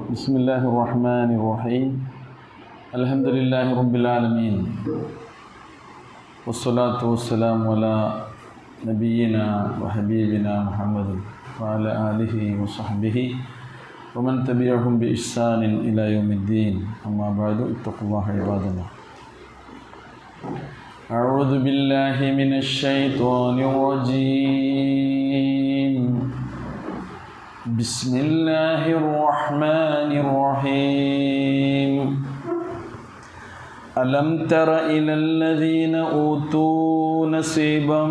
بسم الله الرحمن الرحيم الحمد لله رب العالمين والصلاة والسلام على نبينا وحبيبنا محمد وعلى آله وصحبه ومن تبعهم بإحسان إلى يوم الدين أما بعد اتقوا الله عباد الله. أعوذ بالله من الشيطان الرجيم. بسم الله الرحمن الرحيم. ألم تر إلى الذين أوتوا نصيبا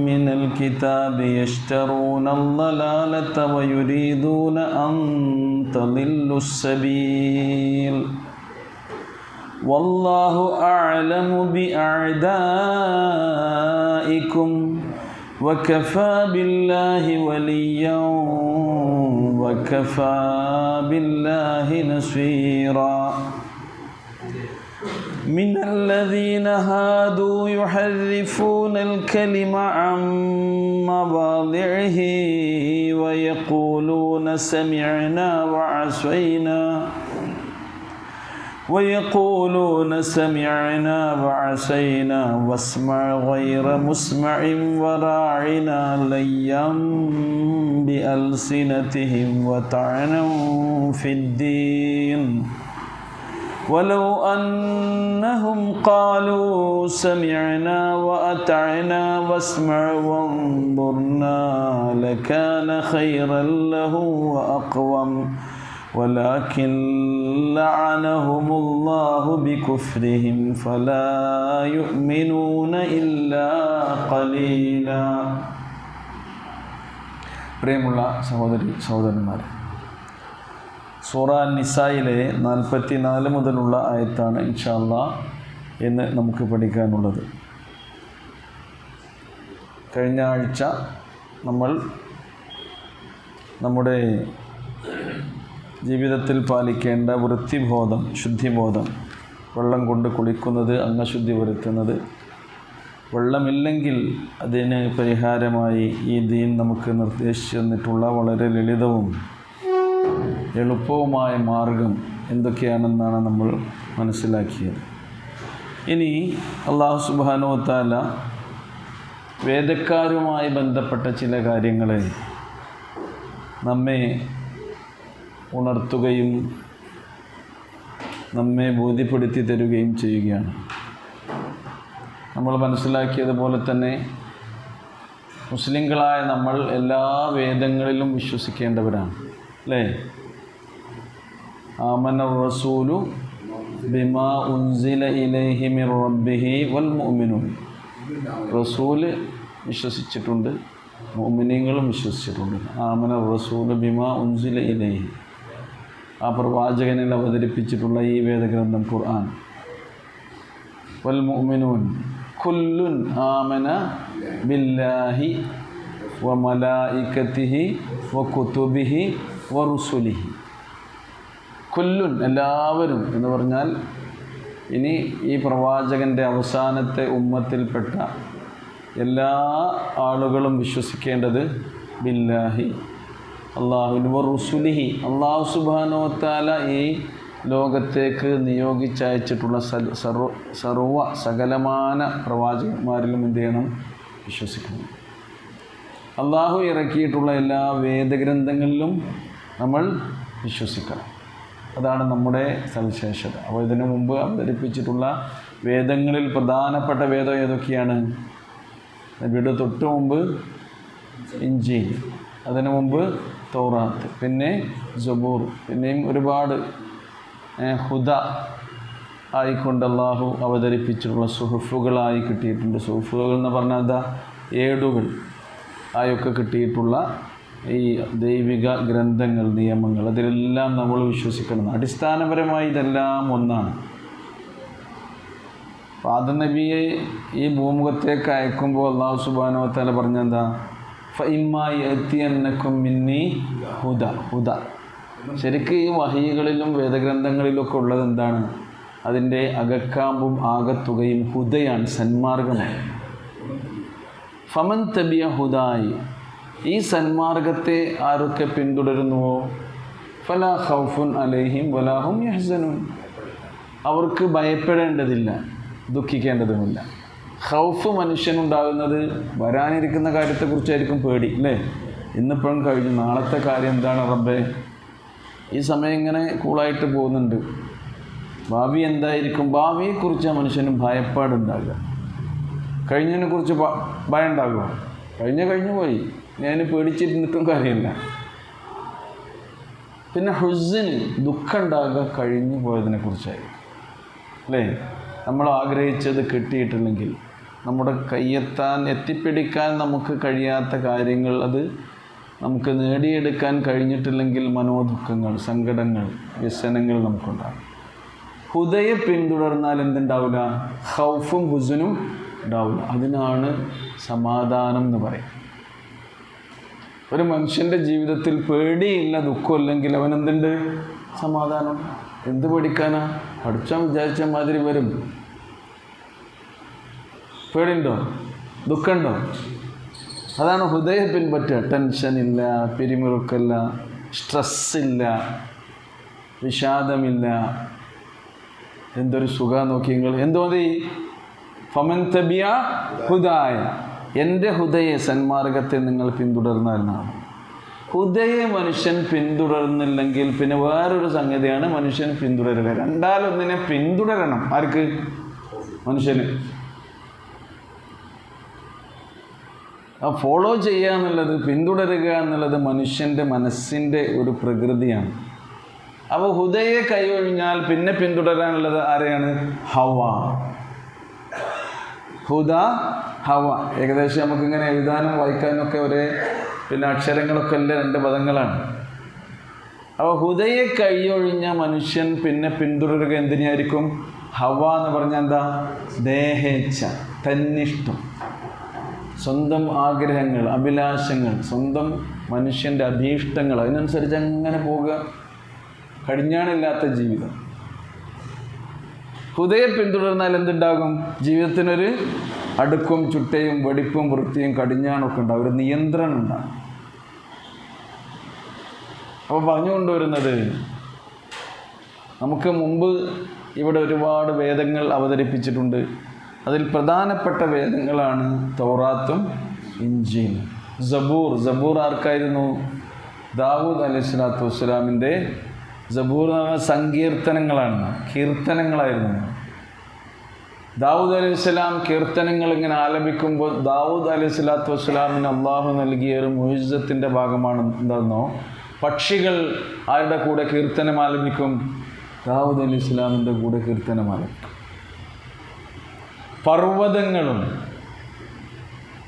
من الكتاب يشترون الضلالة ويريدون أن تضلوا السبيل والله أعلم بأعدائكم وكفى بالله وليا وكفى بالله نصيرا. من الذين هادوا يحرفون الكلم عن مواضعه ويقولون سمعنا وعصينا واسمع غير مسمع وراعنا ليا بألسنتهم وطعنا في الدين ولو أنهم قالوا سمعنا وأطعنا واسمع وانظرنا لكان خيرا لهم وأقوم ولكن لعنهم الله بكفرهم فلا يؤمنون إلا قليلا. പ്രിയമുള്ള സഹോദരന്മാരെ, സൂറ നിസായിലെ 44 മുതലുള്ള ആയത്താണ് ഇൻഷാ അല്ലാഹ് എന്ന് നമുക്ക് പഠിക്കാനുള്ളത്. കഴിഞ്ഞ ആഴ്ച നമ്മൾ നമ്മുടെ ജീവിതത്തിൽ പാലിക്കേണ്ട വൃത്തിബോധം, ശുദ്ധിബോധം, വെള്ളം കൊണ്ട് കുളിക്കുന്നത്, അംഗശുദ്ധി വരുത്തുന്നത്, വെള്ളമില്ലെങ്കിൽ അതിന് പരിഹാരമായി ഈ ദീൻ നമുക്ക് നിർദ്ദേശിച്ചു തന്നിട്ടുള്ള വളരെ ലളിതവും എളുപ്പവുമായ മാർഗം എന്തൊക്കെയാണെന്നാണ് നമ്മൾ മനസ്സിലാക്കിയത്. ഇനി അല്ലാഹു സുബ്ഹാനഹു വ തആല വേദക്കാരുമായി ബന്ധപ്പെട്ട ചില കാര്യങ്ങളെ നമ്മെ ഉണർത്തുകയും നമ്മെ ബോധ്യപ്പെടുത്തി തരുകയും ചെയ്യുകയാണ്. നമ്മൾ മനസ്സിലാക്കിയതുപോലെ തന്നെ മുസ്ലിങ്ങളായ നമ്മൾ എല്ലാ വേദങ്ങളിലും വിശ്വസിക്കേണ്ടവരാണ്, അല്ലേ? ആമന റസൂലു ബിമാ ഉൻസില ഇലൈഹി മിർ റബ്ബിഹി വൽ മുഅ്മിനൂൻ. റസൂല് വിശ്വസിച്ചിട്ടുണ്ട്, മുഅ്മിനീങ്ങളും വിശ്വസിച്ചിട്ടുണ്ട്. ആമന റസൂലു ബിമാ ഉൻസില ഇലൈഹി, ആ പ്രവാചകനിൽ അവതരിപ്പിച്ചിട്ടുള്ള ഈ വേദഗ്രന്ഥം ഖുർആൻ. വൽ മുഅ്മിനൂൻ കുല്ലുൻ ആമന ബില്ലാഹി വ മലായികതിഹി വ കുതുബിഹി വ റുസുലിഹി. കുല്ലുൻ എല്ലാവരും എന്ന് പറഞ്ഞാൽ ഇനി ഈ പ്രവാചകൻ്റെ അവസാനത്തെ ഉമ്മത്തിൽപ്പെട്ട എല്ലാ ആളുകളും വിശ്വസിക്കേണ്ടത് ബില്ലാഹി, അല്ലാഹുവിന്, വ റുസുലിഹി, അല്ലാഹു സുബ്ഹാനഹു വ തആല ഈ ലോകത്തേക്ക് നിയോഗിച്ചയച്ചിട്ടുള്ള സകലമാന പ്രവാചകന്മാരിലും എന്ത് ചെയ്യണം? വിശ്വസിക്കണം. അല്ലാഹു ഇറക്കിയിട്ടുള്ള എല്ലാ വേദഗ്രന്ഥങ്ങളിലും നമ്മൾ വിശ്വസിക്കണം. അതാണ് നമ്മുടെ സവിശേഷത. അപ്പോൾ ഇതിനു മുമ്പ് അവതരിപ്പിച്ചിട്ടുള്ള വേദങ്ങളിൽ പ്രധാനപ്പെട്ട വേദം ഏതൊക്കെയാണ്? നബിയുടെ തൊട്ട് മുമ്പ് ഇഞ്ചീൽ, അതിനു മുമ്പ് തൗറാത്ത്, പിന്നെ സബൂർ, പിന്നെയും ഒരുപാട് ഹുദ ആയിക്കൊണ്ട് അല്ലാഹു അവതരിപ്പിച്ചിട്ടുള്ള സുഹുഫുകളായി കിട്ടിയിട്ടുണ്ട്. സുഹുഫുകൾ എന്ന് പറഞ്ഞാൽ എന്താ? ഏടുകൾ ആയൊക്കെ കിട്ടിയിട്ടുള്ള ഈ ദൈവിക ഗ്രന്ഥങ്ങൾ, നിയമങ്ങൾ, അതിലെല്ലാം നമ്മൾ വിശ്വസിക്കണം. അടിസ്ഥാനപരമായി ഇതെല്ലാം ഒന്നാണ്. ആദം നബിയെ ഈ ഭൂമുഖത്തേക്ക് അയക്കുമ്പോൾ അല്ലാഹു സുബ്ഹാനഹു വ തആല പറഞ്ഞെന്താ? ഫഇമ്മാ യഅതിയന്നകും മിന്നി ഹുദ. ശരിക്കും ഈ വഹയികളിലും വേദഗ്രന്ഥങ്ങളിലൊക്കെ ഉള്ളത് എന്താണ്? അതിൻ്റെ അകക്കാമ്പും ആകത്തുകയും ഹുദയാണ്, സന്മാർഗമാണ്. ഫമൻ തബിയ ഹുദായി, ഈ സന്മാർഗത്തെ ആരൊക്കെ പിന്തുടരുന്നുവോ ഫലാ ഖൗഫുൻ അലൈഹിം വലാ ഹും യഹ്സനൂൻ. അവർക്ക് ഭയപ്പെടേണ്ടതില്ല, ദുഃഖിക്കേണ്ടതുമില്ല. ഖൗഫ് മനുഷ്യനുണ്ടാകുന്നത് വരാനിരിക്കുന്ന കാര്യത്തെക്കുറിച്ചായിരിക്കും പേടി, അല്ലേ? ഇന്നിപ്പോഴും കഴിഞ്ഞു, നാളത്തെ കാര്യം എന്താണ് റബ്ബേ? ഈ സമയം ഇങ്ങനെ കൂളായിട്ട് പോകുന്നുണ്ട്. ഭാവി എന്തായിരിക്കും? ഭാവിയെക്കുറിച്ച് മനുഷ്യന് ഭയപ്പാടുണ്ടാകുക. കഴിഞ്ഞതിനെക്കുറിച്ച് ഭയം ഉണ്ടാകുക. കഴിഞ്ഞു പോയി, ഞാൻ പേടിച്ചിരുന്നിട്ടും കാര്യമില്ല. പിന്നെ ഹുസ്ന്, ദുഃഖം ഉണ്ടാകുക കഴിഞ്ഞു പോയതിനെക്കുറിച്ചായിരിക്കും, അല്ലേ? നമ്മൾ ആഗ്രഹിച്ചത് കിട്ടിയിട്ടില്ലെങ്കിൽ, നമ്മുടെ കയ്യെത്താൻ എത്തിപ്പിടിക്കാൻ നമുക്ക് കഴിയാത്ത കാര്യങ്ങൾ, അത് നമുക്ക് നേടിയെടുക്കാൻ കഴിഞ്ഞിട്ടില്ലെങ്കിൽ മനോദുഃഖങ്ങൾ, സങ്കടങ്ങൾ, വ്യസനങ്ങൾ നമുക്കുണ്ടാകും. ഹുദയെ പിന്തുടർന്നാൽ എന്തുണ്ടാവില്ല? ഖൗഫും ഹുസ്നും ഉണ്ടാവില്ല. അതിനാണ് സമാധാനം എന്ന് പറയും. ഒരു മനുഷ്യൻ്റെ ജീവിതത്തിൽ പേടിയില്ല, ദുഃഖമില്ലെങ്കിൽ അവനെന്തുണ്ട്? സമാധാനം. എന്ത് പേടിക്കാനാ? പഠിച്ചാൽ വിചാരിച്ച മാതിരി വരും. പേടിയുണ്ടോ? ദുഃഖമുണ്ടോ? അതാണ് ഹൃദയ പിൻപറ്റുക. ടെൻഷനില്ല, പിരിമുറുക്കല്ല, സ്ട്രെസ്സില്ല, വിഷാദമില്ല. എന്തൊരു സുഖം നോക്കിയെങ്കിൽ. എന്തു മതി? ഫമൻ തബിയ ഹുദായ, എൻ്റെ ഹുദയെ, സന്മാർഗത്തെ നിങ്ങൾ പിന്തുടർന്നാൽ എന്നാണ്. ഹുദയെ മനുഷ്യൻ പിന്തുടർന്നില്ലെങ്കിൽ പിന്നെ വേറൊരു സംഗതിയാണ് മനുഷ്യൻ പിന്തുടരുക. രണ്ടാലൊന്നിനെ പിന്തുടരണം. ആർക്ക്? മനുഷ്യന്. ആ ഫോളോ ചെയ്യുക എന്നുള്ളത്, പിന്തുടരുക എന്നുള്ളത് മനുഷ്യൻ്റെ മനസ്സിൻ്റെ ഒരു പ്രകൃതിയാണ്. അപ്പോൾ ഹുദയെ കൈയൊഴിഞ്ഞാൽ പിന്നെ പിന്തുടരാനുള്ളത് ആരെയാണ്? ഹവ. ഹുദ, ഹവ. ഏകദേശം നമുക്കിങ്ങനെ എഴുതാനും വായിക്കാനും ഒക്കെ ഒരേ അക്ഷരങ്ങളൊക്കെ അല്ലേ, 2 പദങ്ങളാണ്. അപ്പോൾ ഹുദയെ കൈയൊഴിഞ്ഞ മനുഷ്യൻ പിന്നെ പിന്തുടരുക എന്തിനായിരിക്കും? ഹവ എന്ന് പറഞ്ഞാൽ എന്താ? ദേഹേച്ഛ, തന്നിഷ്ടം, സ്വന്തം ആഗ്രഹങ്ങൾ, അഭിലാഷങ്ങൾ, സ്വന്തം മനുഷ്യൻ്റെ അഭീഷ്ടങ്ങൾ, അതിനനുസരിച്ച് അങ്ങനെ പോവുക. കടിഞ്ഞാണില്ലാത്ത ജീവിതം. ഹുദയെ പിന്തുടർന്നാൽ എന്തുണ്ടാകും? ജീവിതത്തിനൊരു അടുക്കും ചുട്ടയും വെടിപ്പും വൃത്തിയും കടിഞ്ഞാണൊക്കെ ഉണ്ടാകും, ഒരു നിയന്ത്രണം ഉണ്ടാകും. അപ്പോൾ പറഞ്ഞുകൊണ്ടുവരുന്നത്, നമുക്ക് മുമ്പ് ഇവിടെ ഒരുപാട് വേദങ്ങൾ അവതരിപ്പിച്ചിട്ടുണ്ട്. അതിൽ പ്രധാനപ്പെട്ട വേദങ്ങളാണ് തൗറാത്തും ഇഞ്ചീലും. സബൂർ ആർക്കായിരുന്നു? ദാവൂദ് അലൈഹിസ്സലാത്തു വസ്സലാമിൻ്റെ. സബൂർ എന്ന് പറഞ്ഞാൽ സങ്കീർത്തനങ്ങളാണ്, കീർത്തനങ്ങളായിരുന്നു. ദാവൂദ് അലൈഹിസ്സലാം കീർത്തനങ്ങൾ ഇങ്ങനെ ആലപിക്കുമ്പോൾ ദാവൂദ് അലൈഹിസ്സലാത്തു വസ്സലാമിന് അള്ളാഹു നൽകിയ ഒരു മുഇസ്സത്തിൻ്റെ ഭാഗമാണ് എന്താണെന്നോ, പക്ഷികൾ ആരുടെ കൂടെ കീർത്തനം ആലപിക്കും? ദാവൂദ് അലൈഹിസ്സലാമിൻ്റെ കൂടെ കീർത്തനം ആലപിക്കും.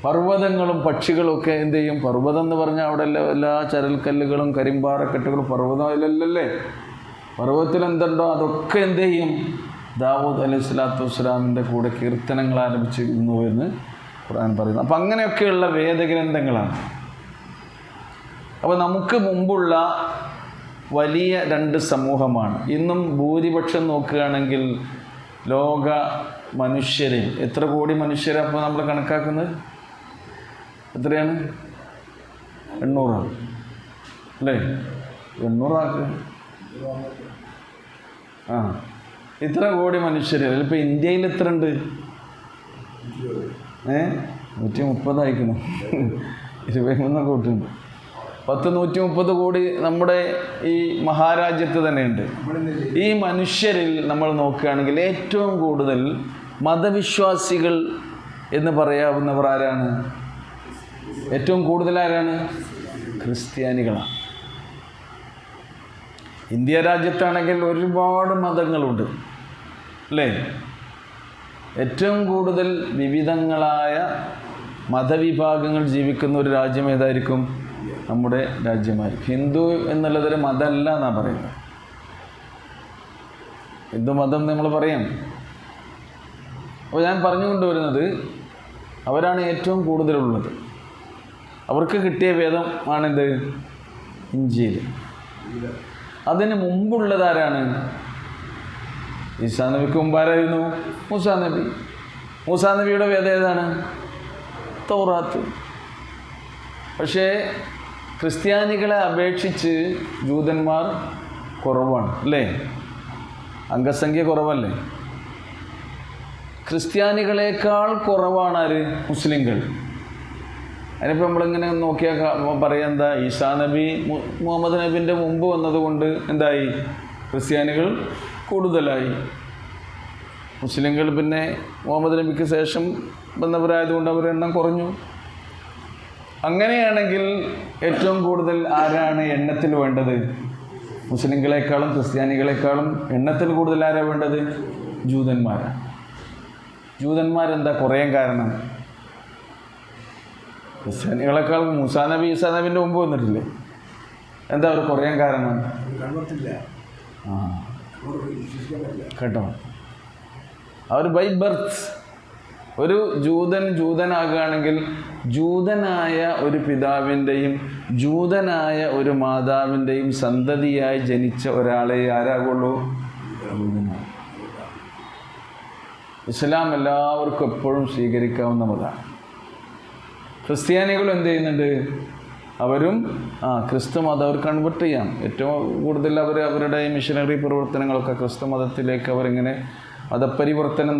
പർവ്വതങ്ങളും പക്ഷികളൊക്കെ എന്ത് ചെയ്യും? പർവ്വതം എന്ന് പറഞ്ഞാൽ അവിടെ എല്ലാ ചരൽക്കല്ലുകളും കരിമ്പാറക്കെട്ടുകളും പർവ്വതമല്ലല്ലേ. പർവ്വതത്തിൽ എന്തുണ്ടോ അതൊക്കെ എന്ത് ചെയ്യും? ദാവൂദ് അലൈഹിസ്സലാത്തു വസ്സലാമിൻ്റെ കൂടെ കീർത്തനങ്ങൾ ആലപിച്ചിരുന്നു എന്ന് ഖുർആൻ പറയുന്നു. അപ്പം അങ്ങനെയൊക്കെയുള്ള വേദഗ്രന്ഥങ്ങളാണ്. അപ്പോൾ നമുക്ക് മുമ്പുള്ള വലിയ 2 സമൂഹമാണ്. ഇന്നും ഭൂരിപക്ഷം നോക്കുകയാണെങ്കിൽ ലോക മനുഷ്യരിൽ എത്ര കോടി മനുഷ്യരെ അപ്പോൾ നമ്മൾ കണക്കാക്കുന്നത്? എത്രയാണ്? 800 അല്ലേ? 800 ഇത്ര കോടി മനുഷ്യർ. ഇപ്പോൾ ഇന്ത്യയിൽ എത്ര ഉണ്ട്? 130 ആയിക്കണം. 23 കോട്ടുണ്ട്. 130 കോടി നമ്മുടെ ഈ മഹാരാജ്യത്ത് തന്നെയുണ്ട്. ഈ മനുഷ്യരിൽ നമ്മൾ നോക്കുകയാണെങ്കിൽ ഏറ്റവും കൂടുതൽ മതവിശ്വാസികൾ എന്ന് പറയാവുന്നവർ ആരാണ്? ഏറ്റവും കൂടുതൽ ആരാണ്? ക്രിസ്ത്യാനികളാണ്. ഇന്ത്യ രാജ്യത്താണെങ്കിൽ ഒരുപാട് മതങ്ങളുണ്ട്, അല്ലേ? ഏറ്റവും കൂടുതൽ വിവിധങ്ങളായ മതവിഭാഗങ്ങൾ ജീവിക്കുന്ന ഒരു രാജ്യം ഏതായിരിക്കും? നമ്മുടെ രാജ്യമായിരിക്കും. ഹിന്ദു എന്നുള്ളതൊരു മതമല്ല എന്നാണ് പറയുന്നത്. ഹിന്ദു മതം നമ്മൾ പറയാം. അപ്പോൾ ഞാൻ പറഞ്ഞുകൊണ്ടുവരുന്നത്, അവരാണ് ഏറ്റവും കൂടുതലുള്ളത്. അവർക്ക് കിട്ടിയ വേദം ആണെന്ത്? ഇഞ്ചീൽ. അതിന് മുമ്പുള്ളതാരാണ്? ഈസാ നബിക്ക് മുമ്പാരായിരുന്നു? മൂസാ നബി. മൂസാ നബിയുടെ വേദം ഏതാണ്? തൗറാത്ത്. പക്ഷേ ക്രിസ്ത്യാനികളെ അപേക്ഷിച്ച് ജൂതന്മാർ കുറവാണ് അല്ലേ? അംഗസംഖ്യ കുറവല്ലേ? ക്രിസ്ത്യാനികളെക്കാൾ കുറവാണ് ആര്? മുസ്ലിങ്ങൾ. അതിനിപ്പോൾ നമ്മളിങ്ങനെ നോക്കിയാൽ പറയാം, എന്താ, ഈസാ നബി മുഹമ്മദ് നബിൻ്റെ മുമ്പ് വന്നതുകൊണ്ട് എന്തായി? ക്രിസ്ത്യാനികൾ കൂടുതലായി. മുസ്ലിങ്ങൾ പിന്നെ മുഹമ്മദ് നബിക്ക് ശേഷം വന്നവരായതുകൊണ്ട് അവരുടെ എണ്ണം കുറഞ്ഞു. അങ്ങനെയാണെങ്കിൽ ഏറ്റവും കൂടുതൽ ആരാണ് എണ്ണത്തിൽ വേണ്ടത്? മുസ്ലിങ്ങളെക്കാളും ക്രിസ്ത്യാനികളെക്കാളും എണ്ണത്തിൽ കൂടുതൽ ആരാണ് വേണ്ടത്? ജൂതന്മാരാണ്. ജൂതന്മാരെന്താ കുറയാൻ കാരണം? ക്രിസ്ത്യാനികളെക്കാൾ മൂസാ നബി ഈസാ നബിൻ്റെ മുമ്പ് വന്നിട്ടില്ലേ? എന്താ അവർ കുറയാൻ കാരണം? കേട്ടോ, അവർ ബൈ ബർത്ത്. ഒരു ജൂതനാകുകയാണെങ്കിൽ ജൂതനായ ഒരു പിതാവിൻ്റെയും ജൂതനായ ഒരു മാതാവിൻ്റെയും സന്തതിയായി ജനിച്ച ഒരാളെ ആരാകുള്ളൂ? ജൂതനാണ്. ഇസ്ലാം എല്ലാവർക്കും എപ്പോഴും സ്വീകരിക്കാവുന്ന മതമാണ്. ക്രിസ്ത്യാനികൾ എന്ത് ചെയ്യുന്നുണ്ട്? അവരും ക്രിസ്തു മതം അവർ കൺവെർട്ട് ചെയ്യാം. ഏറ്റവും കൂടുതൽ അവരുടെ മിഷനറി പ്രവർത്തനങ്ങളൊക്കെ ക്രിസ്തു മതത്തിലേക്ക് അവരിങ്ങനെ മതപരിവർത്തനം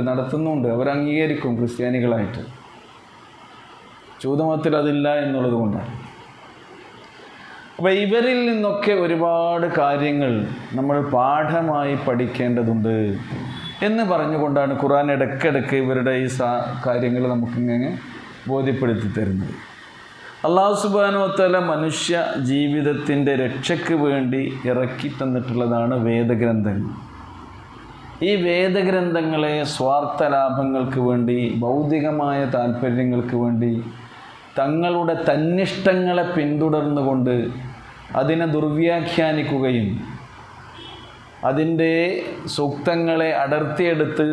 നടത്തുന്നുണ്ട്. അവർ അംഗീകരിക്കും ക്രിസ്ത്യാനികളായിട്ട്. ജൂതമതത്തിൽ അതില്ല എന്നുള്ളത് കൊണ്ടാണ്. അപ്പോൾ ഇവരിൽ നിന്നൊക്കെ ഒരുപാട് കാര്യങ്ങൾ നമ്മൾ പാഠമായി പഠിക്കേണ്ടതുണ്ട് എന്ന് പറഞ്ഞുകൊണ്ടാണ് ഖുർആൻ ഇടയ്ക്കിടയ്ക്ക് ഇവരുടെ ഈ കാര്യങ്ങൾ നമുക്കിങ്ങനെ ബോധ്യപ്പെടുത്തി തരുന്നത്. അല്ലാഹു സുബ്ഹാനഹു വ തആല മനുഷ്യ ജീവിതത്തിൻ്റെ രക്ഷയ്ക്ക് വേണ്ടി ഇറക്കി തന്നിട്ടുള്ളതാണ് വേദഗ്രന്ഥങ്ങൾ. ഈ വേദഗ്രന്ഥങ്ങളെ സ്വാർത്ഥ ലാഭങ്ങൾക്ക് വേണ്ടി, ഭൗതികമായ താല്പര്യങ്ങൾക്ക് വേണ്ടി, തങ്ങളുടെ തന്നിഷ്ടങ്ങളെ പിന്തുടർന്നുകൊണ്ട് അതിനെ ദുർവ്യാഖ്യാനിക്കുകയും അതിൻ്റെ സൂക്തങ്ങളെ അടർത്തിയെടുത്ത്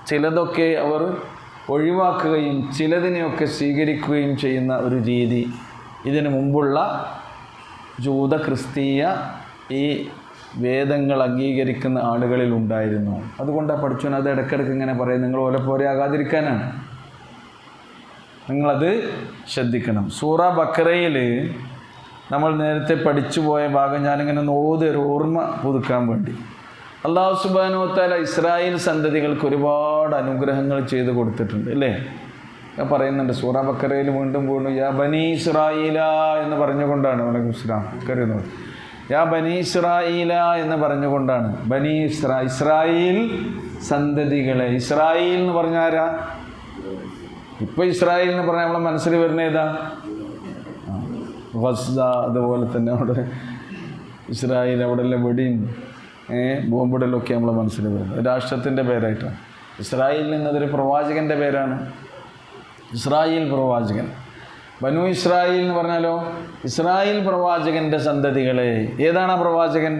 ചിലതൊക്കെ അവർ ഒഴിവാക്കുകയും ചിലതിനെയൊക്കെ സ്വീകരിക്കുകയും ചെയ്യുന്ന ഒരു രീതി ഇതിനു മുമ്പുള്ള ജൂത ക്രിസ്തീയ ഈ വേദങ്ങൾ അംഗീകരിക്കുന്ന ആളുകളിൽ ഉണ്ടായിരുന്നു. അതുകൊണ്ടാണ് പഠിച്ചോൻ അത് ഇടയ്ക്കിടയ്ക്ക് ഇങ്ങനെ പറയും, നിങ്ങൾ ഓലപ്പോലെ ആകാതിരിക്കാനാണ്, നിങ്ങളത് ശ്രദ്ധിക്കണം. സൂറ ബക്കറയിൽ നമ്മൾ നേരത്തെ പഠിച്ചു പോയ ഭാഗം ഞാനിങ്ങനെ ഒരു ഓർമ്മ പുതുക്കാൻ വേണ്ടി. അല്ലാഹു സുബ്ഹാനഹു വ തആല ഇസ്രായേൽ സന്തതികൾക്ക് ഒരുപാട് അനുഗ്രഹങ്ങൾ ചെയ്തു കൊടുത്തിട്ടുണ്ട് അല്ലേ? പറയുന്നുണ്ട് സൂറ ബക്കറയിൽ വീണ്ടും യാ ബനി ഇസ്രായീല എന്ന് പറഞ്ഞുകൊണ്ടാണ്. വലൈക്കും അസ്സലാം. കരുതുന്നു യാ ബനി ഇസ്രായീല എന്ന് പറഞ്ഞുകൊണ്ടാണ്. ഇസ്രായേൽ സന്തതികളെ. ഇസ്രായേൽ എന്ന് പറഞ്ഞാൽ ആരാ? ഇപ്പോൾ ഇസ്രായേൽ എന്ന് പറഞ്ഞാൽ നമ്മളെ മനസ്സിൽ വരുന്ന ഏതാ? വസ്ദ, അതുപോലെ തന്നെ അവിടെ ഇസ്രായേൽ, അവിടെ എല്ലാം വെടിയും ബോംബിടലൊക്കെ നമ്മളെ മനസ്സിൽ വരുന്നത് രാഷ്ട്രത്തിൻ്റെ പേരായിട്ടാണ്. ഇസ്രായേൽ എന്നതൊരു പ്രവാചകൻ്റെ പേരാണ്. ഇസ്രായേൽ പ്രവാചകൻ. ബനു ഇസ്രായേൽ എന്ന് പറഞ്ഞാലോ ഇസ്രായേൽ പ്രവാചകൻ്റെ സന്തതികളെ. ഏതാണ് ആ പ്രവാചകൻ?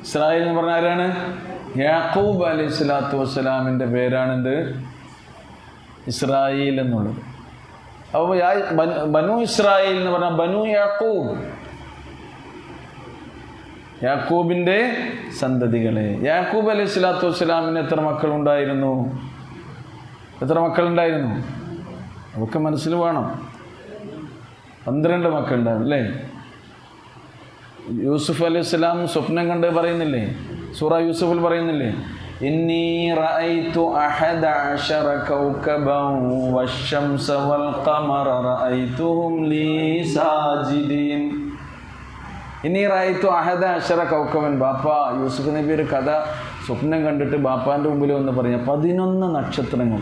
ഇസ്രായേൽ എന്ന് പറഞ്ഞാൽ ആരാണ്? യാക്കൂബ് അലൈഹി സ്വലാത്തു വസ്സലാമിൻ്റെ പേരാണെന്ത്? ഇസ്രായേൽ എന്നുള്ളത്. അപ്പോൾ ബനു ഇസ്രായേൽ എന്ന് പറഞ്ഞാൽ ബനു യാക്കൂബ്, യാക്കൂബിൻ്റെ സന്തതികളെ. യാക്കൂബ് അലൈഹി സ്വലാത്തു വസ്സലാമിന് എത്ര മക്കളുണ്ടായിരുന്നു? അതൊക്കെ മനസ്സിൽ വേണം. 12 മക്കളുണ്ടാവും അല്ലേ? യൂസുഫ് അലൈഹി സ്വലാം സ്വപ്നം കണ്ട് പറയുന്നില്ലേ? സൂറ യൂസുഫിൽ പറയുന്നില്ലേ? ഇന്നി റഅയ്തു 11 കൗകബൻ വശംസ വൽ ഖമറ റഅയ്തുഹും ലീ സാജിദീൻ. ഇന്നി റഅയ്തു 11 കൗകബൻ. ബാപ്പ യൂസുഫ് നബി ഒരു കഥ സ്വപ്നം കണ്ടിട്ട് ബാപ്പാൻ്റെ മുമ്പിൽ വന്ന് പറഞ്ഞ 11 നക്ഷത്രങ്ങൾ,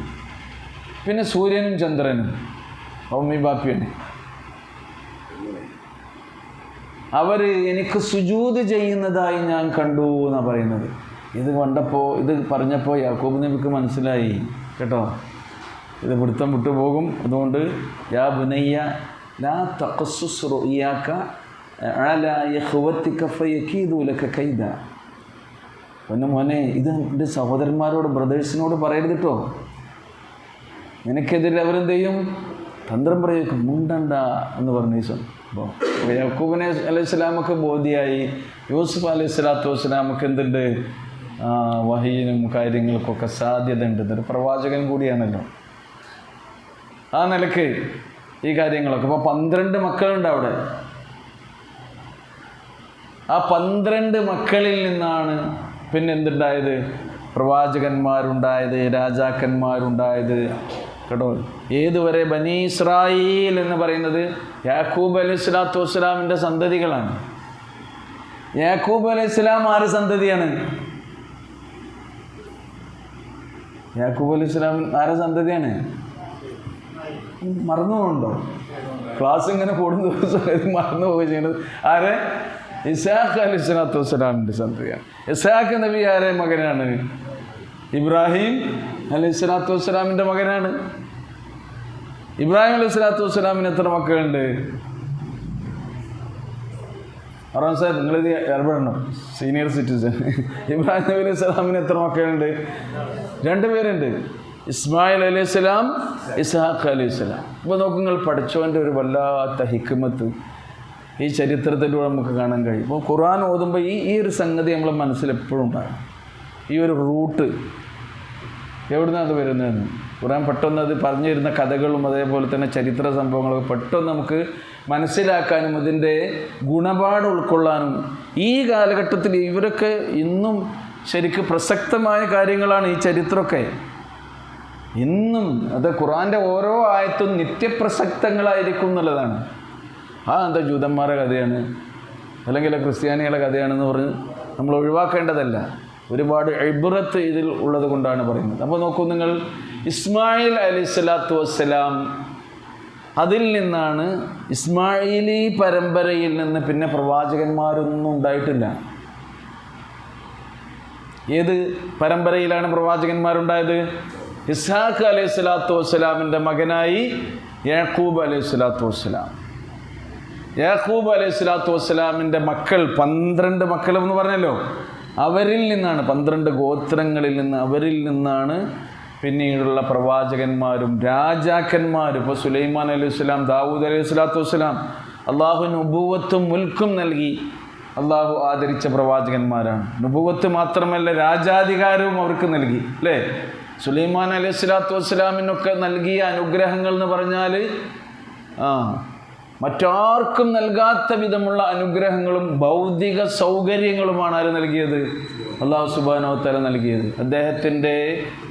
പിന്നെ സൂര്യനും ചന്ദ്രനും, ഉമ്മി ബാപ്പിയാണ്. അവർ എനിക്ക് സുജൂദ് ചെയ്യുന്നതായി ഞാൻ കണ്ടു എന്നാണ് പറയുന്നത്. ഇത് പറഞ്ഞപ്പോൾ യാക്കൂബ് നബിക്ക് മനസ്സിലായി കേട്ടോ, ഇത് പിടുത്തം വിട്ടുപോകും. അതുകൊണ്ട് യാ ബുനയ്യ ലാ തഖസ്സുസ് റുഇയാക അലാ ഇഖ്വതിക ഫയകീദു ലക കൈദ. മോനെ, ഇത് എൻ്റെ സഹോദരന്മാരോട്, ബ്രദേഴ്സിനോട് പറയരുത് കേട്ടോ. നിനക്കെതിരെ അവരെന്ത് ചെയ്യും? തന്ത്രം പ്രയോഗിക്കും. മുണ്ടണ്ട എന്ന് പറഞ്ഞു. അപ്പോൾ യാക്കൂബ് അലൈഹി സ്വലാമൊക്കെ ബോധ്യായി. യൂസുഫ് അലൈഹി സ്വലാത്തു വസ്സലാമൊക്കെ എന്തുണ്ട്? വഹീനും കാര്യങ്ങൾക്കൊക്കെ സാധ്യത ഉണ്ട്. ഇതൊരു പ്രവാചകൻ കൂടിയാണല്ലോ. ആ നിലയ്ക്ക് ഈ കാര്യങ്ങളൊക്കെ. അപ്പോൾ 12 മക്കളുണ്ട് അവിടെ. ആ 12 മക്കളിൽ നിന്നാണ് പിന്നെ എന്തുണ്ടായത്? പ്രവാചകന്മാരുണ്ടായത്, രാജാക്കന്മാരുണ്ടായത്. കേട്ടോ, ഏതുവരെ ബനി ഇസ്രായേൽ എന്ന് പറയുന്നത് യാക്കൂബ് അലൈഹി സ്വലാത്തു വസ്സലാമിൻ്റെ സന്തതികളാണ്. യാക്കൂബ് അലൈഹി സ്വലാം ആരുടെ സന്തതിയാണ്? യാക്കൂബ് അലൈഹി സ്വലാം ആരുടെ സന്തതിയാണ്? മറന്നുപോകുന്നുണ്ടോ? ക്ലാസ് ഇങ്ങനെ കൂടുന്ന ദിവസം മറന്നു പോവുക ചെയ്യുന്നത്. ആരെ? ഇസ്ഹാഖ് അലൈഹി സ്വലാത്തു വസ്സലാമിൻ്റെ സന്തതിയാണ്. ഇസ്ഹാഖ് നബി ആരെ മകനാണ്? ഇബ്രാഹിം അലൈഹി സ്വലാത്തു വസ്സലാമിൻ്റെ മകനാണ്. ഇബ്രാഹിം അലൈഹി സ്വലാത്തു വസ്സലാമിന് എത്ര മക്കളുണ്ട്? അറാം സാഹിബ്, നിങ്ങളിത് ഏർപ്പെടണം, സീനിയർ സിറ്റിസൺ. ഇബ്രാഹിം നബി അലൈഹി സ്വലാമിന് എത്ര മക്കളുണ്ട്? 2 പേരുണ്ട്, ഇസ്മായിൽ അലൈഹി സ്വലാം, ഇസ്ഹാഖ് അലൈഹി സ്വലാം. അപ്പോൾ നോക്കൂ, നിങ്ങൾ പഠിച്ചവൻ്റെ ഒരു വല്ലാത്ത ഹിക്മത്ത് ഈ ചരിത്രത്തിലൂടെ നമുക്ക് കാണാൻ കഴിയും. അപ്പോൾ ഖുർആൻ ഓതുമ്പോൾ ഈ ഒരു സംഗതി നമ്മളെ മനസ്സിൽ എപ്പോഴും ഉണ്ടാകും. ഈ ഒരു റൂട്ട് എവിടുന്നാണ് അത് വരുന്നതെന്ന് ഖുർആൻ പെട്ടെന്ന് അത് പറഞ്ഞു തരുന്ന കഥകളും അതേപോലെ തന്നെ ചരിത്ര സംഭവങ്ങളൊക്കെ പെട്ടെന്ന് നമുക്ക് മനസ്സിലാക്കാനും അതിൻ്റെ ഗുണപാഠം ഉൾക്കൊള്ളാനും ഈ കാലഘട്ടത്തിൽ ഇവരൊക്കെ ഇന്നും ശരിക്കും പ്രസക്തമായ കാര്യങ്ങളാണ്. ഈ ചരിത്രമൊക്കെ ഇന്നും അത് ഖുർആൻ്റെ ഓരോ ആയത്തും നിത്യപ്രസക്തങ്ങളായിരിക്കും എന്നുള്ളതാണ്. എന്താ ജൂതന്മാരുടെ കഥയാണ് അല്ലെങ്കിൽ ക്രിസ്ത്യാനികളുടെ കഥയാണെന്ന് പറഞ്ഞ് നമ്മൾ ഒഴിവാക്കേണ്ടതല്ല. ഒരുപാട് ഇബ്രത്ത് ഇതിൽ ഉള്ളത് കൊണ്ടാണ് പറയുന്നത്. അപ്പോൾ നോക്കൂ നിങ്ങൾ, ഇസ്മായിൽ അലൈഹി സ്വലാത്തു വസ്സലാം, അതിൽ നിന്നാണ് ഇസ്മായിലി പരമ്പരയിൽ നിന്ന് പിന്നെ പ്രവാചകന്മാരൊന്നും ഉണ്ടായിട്ടില്ല. ഏത് പരമ്പരയിലാണ് പ്രവാചകന്മാരുണ്ടായത്? ഇസ്ഹാഖ് അലൈഹി സ്വലാത്തു വസ്സലാമിൻ്റെ മകനായി യാക്കൂബ് അലൈഹി സ്വലാത്തു വസ്സലാം. യാക്കൂബ് അലൈഹി സ്വലാത്തു വസ്സലാമിൻ്റെ മക്കൾ 12 മക്കളെന്ന് പറഞ്ഞല്ലോ, അവരിൽ നിന്നാണ് 12 ഗോത്രങ്ങളിൽ നിന്ന് അവരിൽ നിന്നാണ് പിന്നീടുള്ള പ്രവാചകന്മാരും രാജാക്കന്മാരും. ഇപ്പോൾ സുലൈമാൻ അലൈഹി സ്വലാം, ദാവൂദ് അലൈഹി സ്വലാത്തു വസ്സലാം അള്ളാഹു നുബുവത്തും മുൽക്കും നൽകി അള്ളാഹു ആദരിച്ച പ്രവാചകന്മാരാണ്. നുബുവത്ത് മാത്രമല്ല, രാജാധികാരവും അവർക്ക് നൽകി, അല്ലേ? സുലൈമാൻ അലൈഹി സ്വലാത്തു വസ്സലാമിനൊക്കെ നൽകിയ അനുഗ്രഹങ്ങൾ എന്ന് പറഞ്ഞാൽ മറ്റാർക്കും നൽകാത്ത വിധമുള്ള അനുഗ്രഹങ്ങളും ഭൗതിക സൗകര്യങ്ങളുമാണ് ആര് നൽകിയത്? അല്ലാഹു സുബ്ഹാനഹു വ തആല നൽകിയത്. അദ്ദേഹത്തിൻ്റെ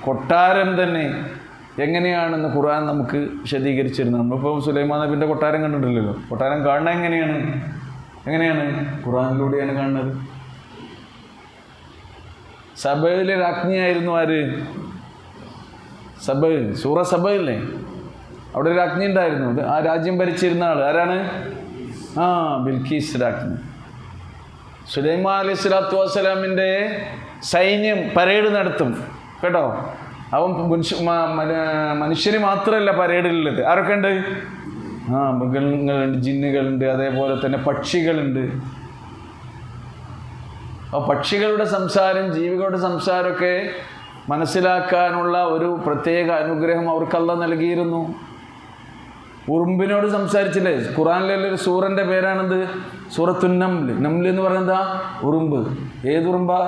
കൊട്ടാരം തന്നെ എങ്ങനെയാണെന്ന് ഖുർആൻ നമുക്ക് വിശദീകരിച്ചിരുന്നു. നമ്മളിപ്പോൾ സുലൈമാൻ നബിൻ്റെ കൊട്ടാരം കണ്ടിട്ടില്ലല്ലോ. കൊട്ടാരം കാണുന്നത് എങ്ങനെയാണ്? ഖുർആനിലൂടെയാണ് കാണുന്നത്. സബയിലെ രാജ്ഞിയായിരുന്നു ആര്? സൂറ സബയില്ലേ, അവിടെ ഒരു രാജ്ഞി ഉണ്ടായിരുന്നു. ആ രാജ്യം ഭരിച്ചിരുന്ന ആൾ ആരാണ്? ബിൽക്കീസ് രാജ്ഞി. സുലൈമാൻ അലൈഹി സ്വലാത്തു വസ്സലാമിൻ്റെ സൈന്യം പരേഡ് നടത്തും കേട്ടോ. അവൻ മനുഷ്യന് മാത്രമല്ല പരേഡിലുള്ളത്. ആരൊക്കെ ഉണ്ട്? മൃഗങ്ങളുണ്ട്, ജിന്നുകളുണ്ട്, അതേപോലെ തന്നെ പക്ഷികളുണ്ട്. ആ പക്ഷികളുടെ സംസാരം, ജീവികളുടെ സംസാരമൊക്കെ മനസ്സിലാക്കാനുള്ള ഒരു പ്രത്യേക അനുഗ്രഹം അവർക്ക് അല്ലാഹ് നൽകിയിരുന്നു. ഉറുമ്പിനോട് സംസാരിച്ചില്ലേ? ഖുർആനിലെ ഒരു സൂറൻ്റെ പേരാണെന്ത്? സൂറത്തുൻ നംൽ. നംൽ എന്ന് പറയുന്നത് ഉറുമ്പ്. ഏതുറുമ്പാ?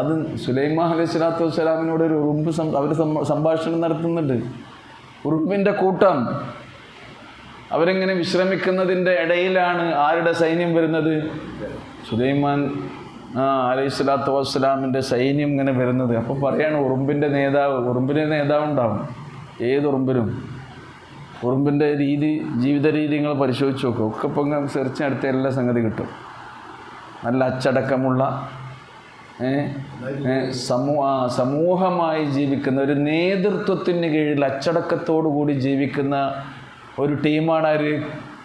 അത് സുലൈമാൻ അലൈഹി സ്വലാത്തു വസ്സലാമിനോട് ഒരു ഉറുമ്പ് അവർ സംഭാഷണം നടത്തുന്നുണ്ട്. ഉറുമ്പിൻ്റെ കൂട്ടം അവരിങ്ങനെ വിശ്രമിക്കുന്നതിൻ്റെ ഇടയിലാണ് ആരുടെ സൈന്യം വരുന്നത്? സുലൈമാൻ അലൈഹി സ്വലാത്തു വസ്സലാമിൻ്റെ സൈന്യം ഇങ്ങനെ വരുന്നത്. അപ്പോൾ പറയാണ് ഉറുമ്പിൻ്റെ നേതാവ് ഉണ്ടാവും. ഏതുറുമ്പിനും ഉറുമ്പിൻ്റെ ജീവിത രീതി നിങ്ങൾ പരിശോധിച്ച് നോക്കും. ഒക്കെ ഇപ്പം സെർച്ച് നടത്തിയ എല്ലാ സംഗതി കിട്ടും. നല്ല അച്ചടക്കമുള്ള സമൂഹമായി ജീവിക്കുന്ന ഒരു നേതൃത്വത്തിന് കീഴിൽ അച്ചടക്കത്തോടു കൂടി ജീവിക്കുന്ന ഒരു ടീമാണ് ആര്?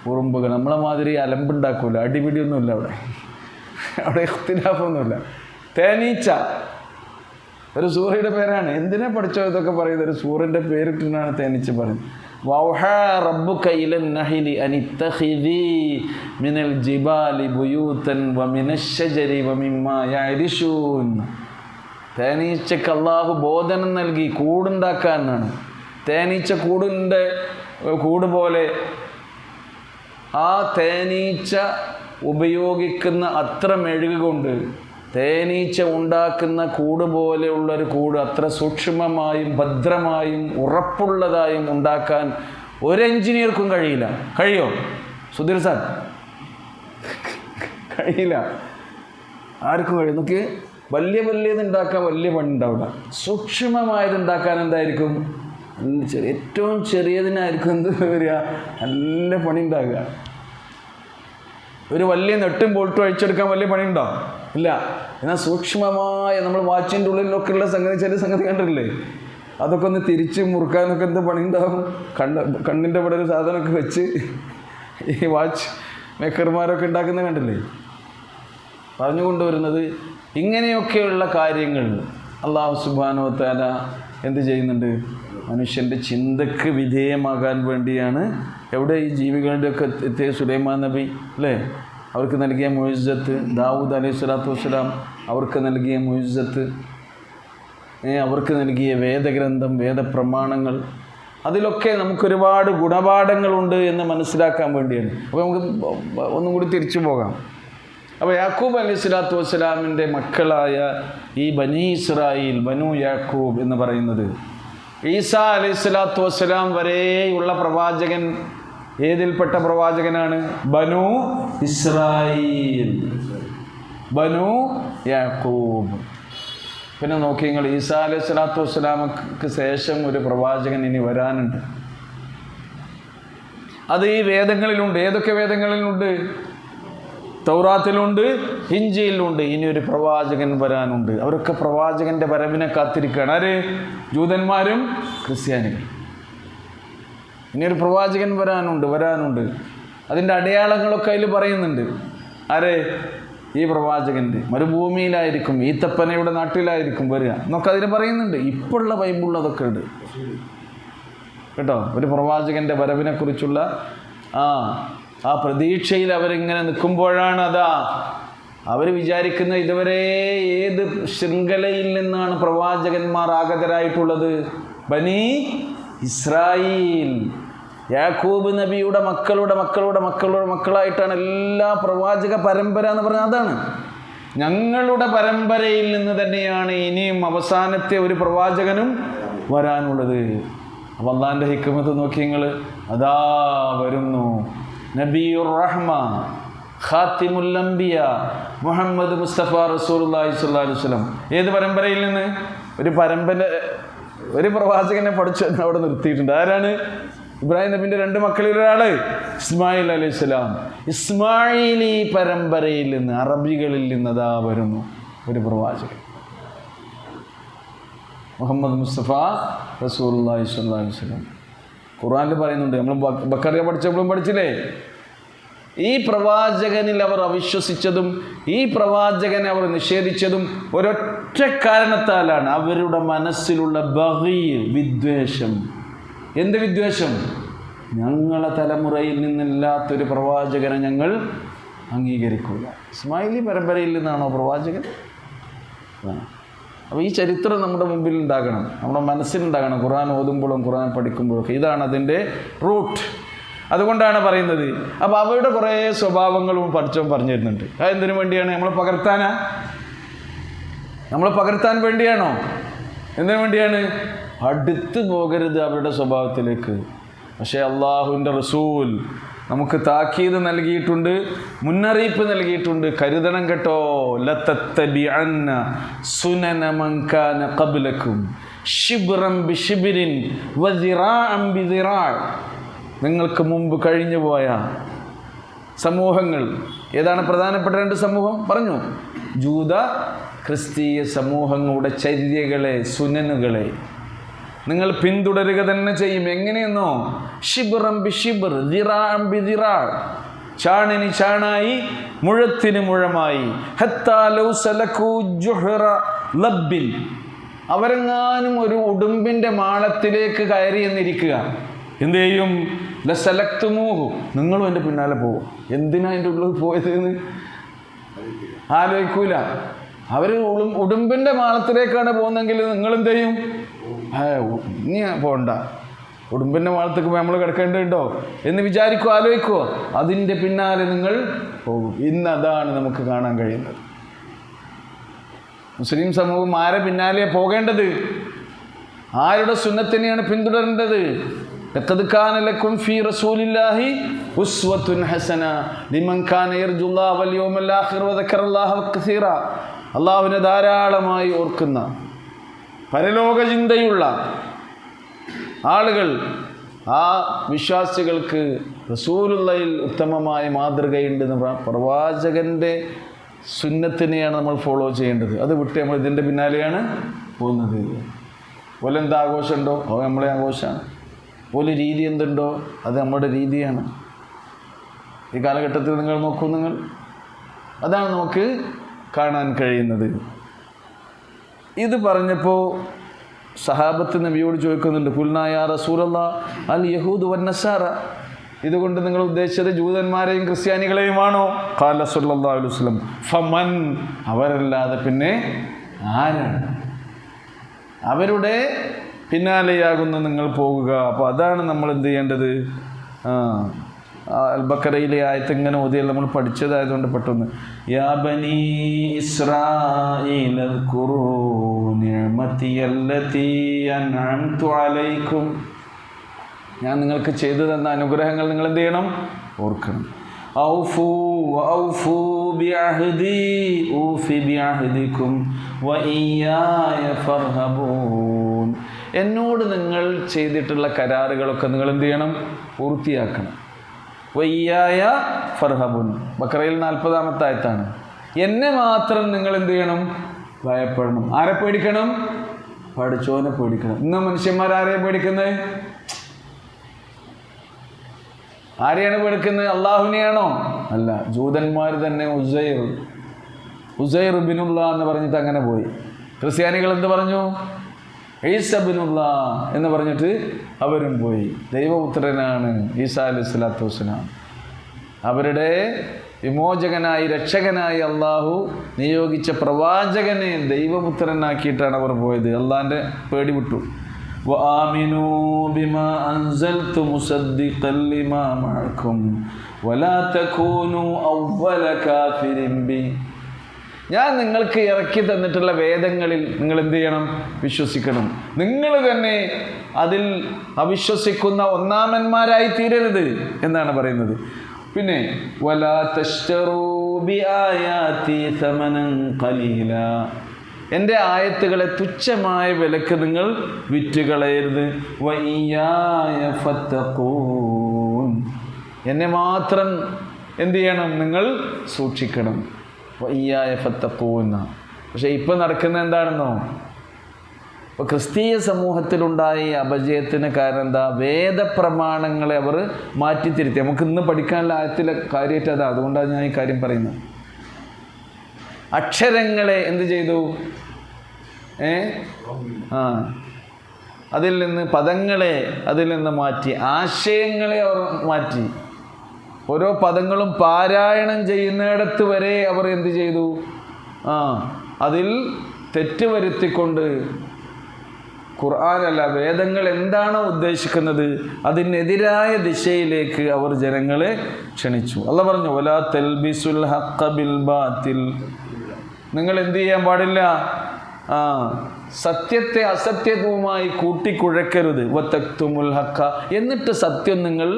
ഉറുമ്പുകൾ. നമ്മളെ മാതിരി അലമ്പുണ്ടാക്കൂല, അടിപിടിയൊന്നുമില്ല അവിടെ ഇഖ്തിലാഫൊന്നുമില്ല. തേനീച്ച ഒരു സൂറയുടെ പേരാണ്. എന്തിനാ പഠിച്ചോ ഇതൊക്കെ പറയുന്നത്? ഒരു സൂറിൻ്റെ പേരിട്ടാണ് തേനീച്ച പറയുന്നത്. വൗഹാ റബ്ബുക ഇലൻ നഹ്ലി അൻ ഇത്തഖിദി മിനൽ ജിബാലി ബുയൂതൻ വമിനശ്ശജരി വമിമ്മാ യഅരിശൂൻ. തേനീച്ചക്ക് അല്ലാഹു ബോധനം നൽകി കൂടുണ്ടാക്കാനാണ്. തേനീച്ച കൂട് പോലെ ആ തേനീച്ച ഉപയോഗിക്കുന്ന അത്ര മെഴുക് കൊണ്ട് തേനീച്ച ഉണ്ടാക്കുന്ന കൂട് പോലെയുള്ളൊരു കൂട് അത്ര സൂക്ഷ്മമായും ഭദ്രമായും ഉറപ്പുള്ളതായും ഉണ്ടാക്കാൻ ഒരു എഞ്ചിനീയർക്കും കഴിയില്ല. കഴിയോ സുധീർ സാർ? കഴിയില്ല. ആർക്കും കഴിയും. നമുക്ക് വലിയത് ഉണ്ടാക്കാൻ വലിയ പണി ഉണ്ടാവില്ല. സൂക്ഷ്മമായത് ഉണ്ടാക്കാൻ എന്തായിരിക്കും? ഏറ്റവും ചെറിയതിനായിരിക്കും എന്ത് വരിക? നല്ല പണി ഉണ്ടാകുക. ഒരു വലിയ നെട്ടും ബോൾട്ടും അഴിച്ചെടുക്കാൻ വലിയ പണിയുണ്ടോ? ഇല്ല. എന്നാൽ സൂക്ഷ്മമായ നമ്മൾ വാച്ചിൻ്റെ ഉള്ളിലൊക്കെ ഉള്ള ചില സംഗതി കണ്ടിട്ടില്ലേ? അതൊക്കെ ഒന്ന് തിരിച്ച് മുറുക്കാനൊക്കെ എന്ത് പണിയുണ്ടാവും? കണ്ണിൻ്റെ ഇവിടെ ഒരു സാധനമൊക്കെ വെച്ച് ഈ വാച്ച് മേക്കർമാരൊക്കെ ഉണ്ടാക്കുന്നത് കണ്ടില്ലേ? പറഞ്ഞു കൊണ്ടുവരുന്നത് ഇങ്ങനെയൊക്കെയുള്ള കാര്യങ്ങൾ അല്ലാഹു സുബ്ഹാനഹു വ തആല എന്ത് ചെയ്യുന്നുണ്ട്? മനുഷ്യൻ്റെ ചിന്തക്ക് വിധേയമാകാൻ വേണ്ടിയാണ്. എവിടെ ഈ ജീവികളുടെയൊക്കെ എത്തിയ സുലൈമാൻ നബി അല്ലേ? അവർക്ക് നൽകിയ മുഇസ്സത്ത്, ദാവൂദ് അലൈഹി സ്വലാത്തു വസ്സലാം അവർക്ക് നൽകിയ മുഇസ്സത്ത്, അവർക്ക് നൽകിയ വേദഗ്രന്ഥം, വേദപ്രമാണങ്ങൾ, അതിലൊക്കെ നമുക്കൊരുപാട് ഗുണപാഠങ്ങളുണ്ട് എന്ന് മനസ്സിലാക്കാൻ വേണ്ടിയാണ്. അപ്പോൾ നമുക്ക് ഒന്നും കൂടി തിരിച്ചു പോകാം. അപ്പോൾ യാക്കൂബ് അലൈഹി സ്വലാത്തു വസ്സലാമിൻ്റെ മക്കളായ ഈ ബനി ഇസ്രായേൽ, ബനു യാക്കൂബ് എന്ന് പറയുന്നത്, ഈസാ അലൈഹി സ്വലാത്തു വസ്സലാം വരെയുള്ള പ്രവാചകൻ ഏതിൽപ്പെട്ട പ്രവാചകനാണ്? ബനു ഇസ്രായേൽ, ബനു യാക്കൂബ്. പിന്നെ നോക്കി നിങ്ങൾ, ഈസാ അലൈഹി സ്വലാത്തു വസ്സലാമക്ക് ശേഷം ഒരു പ്രവാചകൻ ഇനി വരാനുണ്ട്. അത് ഈ വേദങ്ങളിലുണ്ട്. ഏതൊക്കെ വേദങ്ങളിലുണ്ട്? തൗറാത്തിലുണ്ട്, ഇഞ്ചിയിലുണ്ട്. ഇനി ഒരു പ്രവാചകൻ വരാനുണ്ട്. അവരൊക്കെ പ്രവാചകന്റെ വരവിനെ കാത്തിരിക്കുകയാണ്. ആര്? ജൂതന്മാരും ക്രിസ്ത്യാനികൾ. ഇനിയൊരു പ്രവാചകൻ വരാനുണ്ട്. അതിൻ്റെ അടയാളങ്ങളൊക്കെ അതിൽ പറയുന്നുണ്ട്. ആര്? ഈ പ്രവാചകൻ്റെ മരുഭൂമിയിലായിരിക്കും, ഈത്തപ്പനയുടെ നാട്ടിലായിരിക്കും വരിക എന്നൊക്കെ അതിൽ പറയുന്നുണ്ട്. ഇപ്പോഴുള്ള ബൈബിളിൽ അതൊക്കെ ഉണ്ട് കേട്ടോ. ഒരു പ്രവാചകൻ്റെ വരവിനെ കുറിച്ചുള്ള ആ പ്രതീക്ഷയിൽ അവരിങ്ങനെ നിൽക്കുമ്പോഴാണ് അവർ വിചാരിക്കുന്ന ഇതുവരെ ഏത് ശൃംഖലയിൽ നിന്നാണ് പ്രവാചകന്മാർ ആഗതരായിട്ടുള്ളത്? ബനി ഇസ്രായേൽ, യാക്കൂബ് നബിയുടെ മക്കളായിട്ടാണ് എല്ലാ പ്രവാചക പരമ്പര എന്ന് പറഞ്ഞാൽ അതാണ്. ഞങ്ങളുടെ പരമ്പരയിൽ നിന്ന് തന്നെയാണ് ഇനിയും അവസാനത്തെ ഒരു പ്രവാചകനും വരാനുള്ളത്. അപ്പം അള്ളാഹിൻ്റെ ഹിക്മത്ത് നോക്കി നിങ്ങൾ, അതാ വരുന്നു നബിയുർ റഹ്മ ഖാത്തിമുൽ അംബിയ മുഹമ്മദ് മുസ്തഫ റസൂലുള്ളാഹി സ്വല്ലല്ലാഹു അലൈഹി വസല്ലം. ഏത് പരമ്പരയിൽ നിന്ന്? ഒരു പ്രവാചകനെ പഠിച്ചു അവിടെ നിർത്തിയിട്ടുണ്ട്. ആരാണ്? ഇബ്രാഹിം നബിൻ്റെ 2 മക്കളിൽ ഒരാൾ ഇസ്മായിൽ അലൈഹിസ്സലാം. ഇസ്മായിലി പരമ്പരയിൽ നിന്ന്, അറബികളിൽ നിന്ന് അതാ വരുന്നു ഒരു പ്രവാചകൻ, മുഹമ്മദ് മുസ്തഫ റസൂലുള്ളാഹി സ്വല്ലല്ലാഹു അലൈഹി വസല്ലം. ഖുർആനിൽ പറയുന്നുണ്ട്, നമ്മൾ ബഖറ പഠിച്ചപ്പോഴും പഠിച്ചില്ലേ? ഈ പ്രവാചകനിൽ അവർ അവിശ്വസിച്ചതും ഈ പ്രവാചകനെ അവർ നിഷേധിച്ചതും ഒരൊറ്റ കാരണത്താലാണ്. അവരുടെ മനസ്സിലുള്ള ബഗി, വിദ്വേഷം. എന്ത് വിദ്വേഷം? ഞങ്ങളെ തലമുറയിൽ നിന്നില്ലാത്തൊരു പ്രവാചകനെ ഞങ്ങൾ അംഗീകരിക്കില്ല. ഇസ്മായിലി പരമ്പരയിൽ നിന്നാണോ പ്രവാചകൻ? അപ്പോൾ ഈ ചരിത്രം നമ്മുടെ മുമ്പിൽ ഉണ്ടാകണം, നമ്മുടെ മനസ്സിലുണ്ടാകണം. ഖുർആൻ ഓതുമ്പോഴും ഖുർആൻ പഠിക്കുമ്പോഴൊക്കെ ഇതാണ് അതിൻ്റെ റൂട്ട്. അതുകൊണ്ടാണ് പറയുന്നത്. അപ്പോൾ അവരുടെ കുറേ സ്വഭാവങ്ങളും പറഞ്ഞു തരുന്നുണ്ട്. അതെന്തിനു വേണ്ടിയാണ്? നമ്മളെ പകർത്താൻ വേണ്ടിയാണോ? എന്തിനു വേണ്ടിയാണ്? അടുത്ത് പോകരുത് അവരുടെ സ്വഭാവത്തിലേക്ക്. പക്ഷേ അള്ളാഹുവിൻ്റെ റസൂൽ നമുക്ക് താക്കീത് നൽകിയിട്ടുണ്ട്, മുന്നറിയിപ്പ് നൽകിയിട്ടുണ്ട്. കരുതണം കേട്ടോ. ലതത്തബിഅന്ന സുനന മൻ കാന ഖബ്ലകും ശിബ്റൻ ബിശിബ്രിൻ വസിറാഅൻ ബിസിറാ. നിങ്ങൾക്ക് മുമ്പ് കഴിഞ്ഞു പോയ സമൂഹങ്ങൾ ഏതാണ്? പ്രധാനപ്പെട്ട 2 സമൂഹം പറഞ്ഞു. ജൂത ക്രിസ്തീയ സമൂഹങ്ങളുടെ ചര്യകളെ, സുനനുകളെ നിങ്ങൾ പിന്തുടരുക തന്നെ ചെയ്യും. എങ്ങനെയെന്നോ? ഷിബ്റൻ ബിഷിബ്ർ, ദിറാഅൻ ബിദിറാ. ചാണിന് ചാണായി, മുഴത്തിന് മുഴമായി. ഹത്താ ലൗ സലകൂ ജുഹ്റ ലബ്ബിൻ. അവരെങ്ങാനും ഒരു ഉടുമ്പിൻ്റെ മാളത്തിലേക്ക് കയറി എന്നിരിക്കുക, എന്ത് ചെയ്യും? ലസലക്തുമൂഹു, നിങ്ങളും എൻ്റെ പിന്നാലെ പോകും. എന്തിനാ എൻ്റെ ഉള്ളിൽ പോയതെന്ന് ആലോചിക്കൂല. അവർ ഉടുമ്പിൻ്റെ മാളത്തിലേക്കാണ് പോകുന്നതെങ്കിൽ നിങ്ങളെന്ത് ചെയ്യും? ഇനി പോകണ്ട, ഉടുമ്പിൻ്റെ മാളത്തേക്ക് നമ്മൾ കിടക്കേണ്ടതുണ്ടോ എന്ന് വിചാരിക്കുമോ, ആലോചിക്കുമോ? അതിൻ്റെ പിന്നാലെ നിങ്ങൾ പോകും. ഇന്ന് അതാണ് നമുക്ക് കാണാൻ കഴിയുന്നത്. മുസ്ലിം സമൂഹം ആരെ പിന്നാലെ പോകേണ്ടത്? ആരുടെ സുന്നത്തിനെയാണ് പിന്തുടരേണ്ടത്? ലഖദ് കാന ലക്കും ഫീ റസൂലില്ലാഹി ഉസ്വത്തുൻ ഹസന ലിമൻ കാന യർജുല്ലാഹ വൽ യൗമൽ ആഖിർ വദക്കറല്ലാഹ കസീറ. അല്ലാഹുവിനെ ധാരാളമായി ഓർക്കുന്ന പരലോക ചിന്തയുള്ള ആളുകൾ, ആ വിശ്വാസികൾക്ക് റസൂലുള്ളാഹിൽ ഉത്തമമായ മാതൃകയുണ്ടെന്ന് പ്രവാചകൻ്റെ സുന്നത്തിനെയാണ് നമ്മൾ ഫോളോ ചെയ്യേണ്ടത്. അത് വിട്ട് നമ്മൾ ഇതിൻ്റെ പിന്നാലെയാണ് പോകുന്നത്. ഓലെന്താ ആഘോഷമുണ്ടോ അത് നമ്മളെ ആഘോഷമാണ്. ഓല് രീതി എന്തുണ്ടോ അത് നമ്മുടെ രീതിയാണ്. ഈ കാലഘട്ടത്തിൽ നിങ്ങൾ നോക്കൂ, നിങ്ങൾ അതാണ് നമുക്ക് കാണാൻ കഴിയുന്നത്. ഇത് പറഞ്ഞപ്പോൾ സഹാബത്ത് നബിയോട് ചോദിക്കുന്നുണ്ട്, ഖുൽനാ യാ റസൂലല്ലാഹ് അൽ യഹൂദു വന്നസാറ, ഇതുകൊണ്ട് നിങ്ങൾ ഉദ്ദേശിച്ചത് ജൂതന്മാരെയും ക്രിസ്ത്യാനികളെയുമാണോ? ഖാല സല്ലല്ലാഹു അലൈഹി വസല്ലം ഫമൻ, അവരല്ലാതെ പിന്നെ ആരാണ്? അവരുടെ പിന്നാലെയാകുന്ന നിങ്ങൾ പോകുക. അപ്പോൾ അതാണ് നമ്മൾ എന്ത് ചെയ്യേണ്ടത്. അൽ ബഖറയിലെ ആയത്ത് ഇങ്ങനെ ഓതിയാൽ നമ്മൾ പഠിച്ചതായതുകൊണ്ട് പെട്ടെന്ന്, യാ ബനീ ഇസ്രായീല അദ്കുറൂ നിഅമതിയല്ലതീ അൻഅംതു അലൈക്കും, ഞാൻ നിങ്ങൾക്ക് ചെയ്തു തന്ന അനുഗ്രഹങ്ങൾ നിങ്ങൾ എന്ത് ചെയ്യണം? ഓർക്കണം. ഔഫൂ വഔഫൂ ബിഅഹ്ദി ഊഫി ബിഅഹ്ദികും വഇയ്യായ ഫർഹബൂൻ, എന്നോട് നിങ്ങൾ ചെയ്തിട്ടുള്ള കരാറുകളൊക്കെ നിങ്ങൾ എന്ത് ചെയ്യണം? പൂർത്തിയാക്കണം. വയ്യായ ഫർഹബുൻ, ബഖറയിൽ 40-ാമത്തെ ആയത്താണ്. എന്നെ മാത്രം നിങ്ങൾ എന്ത് ചെയ്യണം? ഭയപ്പെടണം. ആരെ പേടിക്കണം? പഠിച്ചോനെ പേടിക്കണം. ഇന്ന് മനുഷ്യന്മാർ ആരെയാണ് പേടിക്കുന്നത്? ആരെയാണ് പേടിക്കുന്നത്? അള്ളാഹുവിനെയാണോ? അല്ല, ജൂതന്മാർ തന്നെ ഉസൈർ ബിനുല്ലാ എന്ന് പറഞ്ഞിട്ട് അങ്ങനെ പോയി. ക്രിസ്ത്യാനികൾ എന്ത് പറഞ്ഞു? ഈസ ബിനുല്ലാ എന്ന് പറഞ്ഞിട്ട് അവരും പോയി. ദൈവപുത്രനാണ് ഈസാ അലൈഹി സ്വലാത്തു വസ്സലാം. അവരുടെ വിമോചകനായി രക്ഷകനായി അള്ളാഹു നിയോഗിച്ച പ്രവാചകനെ ദൈവപുത്രനാക്കിയിട്ടാണ് അവർ പോയത്. അള്ളാഹിൻ്റെ പേടി വിട്ടു. وآمنوا بما أنزلت مصدقا لما معكم ولا تكونوا أول كافر به, ഞാൻ നിങ്ങൾക്ക് ഇറക്കി തന്നിട്ടുള്ള വേദങ്ങളിൽ നിങ്ങൾ എന്ത് ചെയ്യണം? വിശ്വസിക്കണം. നിങ്ങൾ തന്നെ അതിൽ അവിശ്വസിക്കുന്ന ഒന്നാമന്മാരായി തീരരുത് എന്നാണ് പറയുന്നത്. പിന്നെ വലാ തശ്തറൂ ബിആയാതി സമനൻ ഖലീല, എൻ്റെ ആയത്തുകളെ തുച്ഛമായ വിലക്ക് നിങ്ങൾ വിറ്റുകളയരുത്. വഇയ്യായ ഫത്തഖൂൻ, എന്നെ മാത്രം എന്ത് ചെയ്യണം? നിങ്ങൾ സൂക്ഷിക്കണം. വഇയ്യായ ഫത്തഖൂൻ. പക്ഷേ ഇപ്പം നടക്കുന്നത് എന്താണെന്നോ? ഇപ്പോൾ ക്രിസ്തീയ സമൂഹത്തിലുണ്ടായ ഈ അപജയത്തിന് കാരണം എന്താ? വേദപ്രമാണങ്ങളെ അവർ മാറ്റിത്തിരുത്തി. നമുക്ക് ഇന്ന് പഠിക്കാനുള്ള ആയത്തിലെ കാര്യമായിട്ട് അതാ. അതുകൊണ്ടാണ് ഞാൻ ഈ കാര്യം പറയുന്നത്. അക്ഷരങ്ങളെ എന്ത് ചെയ്തു? അതിൽ നിന്ന് പദങ്ങളെ അതിൽ നിന്ന് മാറ്റി, ആശയങ്ങളെ അവർ മാറ്റി. ഓരോ പദങ്ങളും പാരായണം ചെയ്യുന്നിടത്ത് വരെ അവർ എന്ത് ചെയ്തു? അതിൽ തെറ്റ് വരുത്തിക്കൊണ്ട് ഖുർആനല്ല, വേദങ്ങൾ എന്താണോ ഉദ്ദേശിക്കുന്നത് അതിനെതിരായ ദിശയിലേക്ക് അവർ ജനങ്ങളെ ക്ഷണിച്ചു. അല്ലാഹ് പറഞ്ഞു, വലാ തൽബിസുൽ ഹഖ്ഖ ബിൽ ബാത്തിൽ, നിങ്ങൾ എന്ത് ചെയ്യാൻ പാടില്ല? സത്യത്തെ അസത്യവുമായി കൂട്ടിക്കുഴക്കരുത്. വതക്തുമുൽ ഹഖ്ഖ, എന്നിട്ട് സത്യം നിങ്ങൾ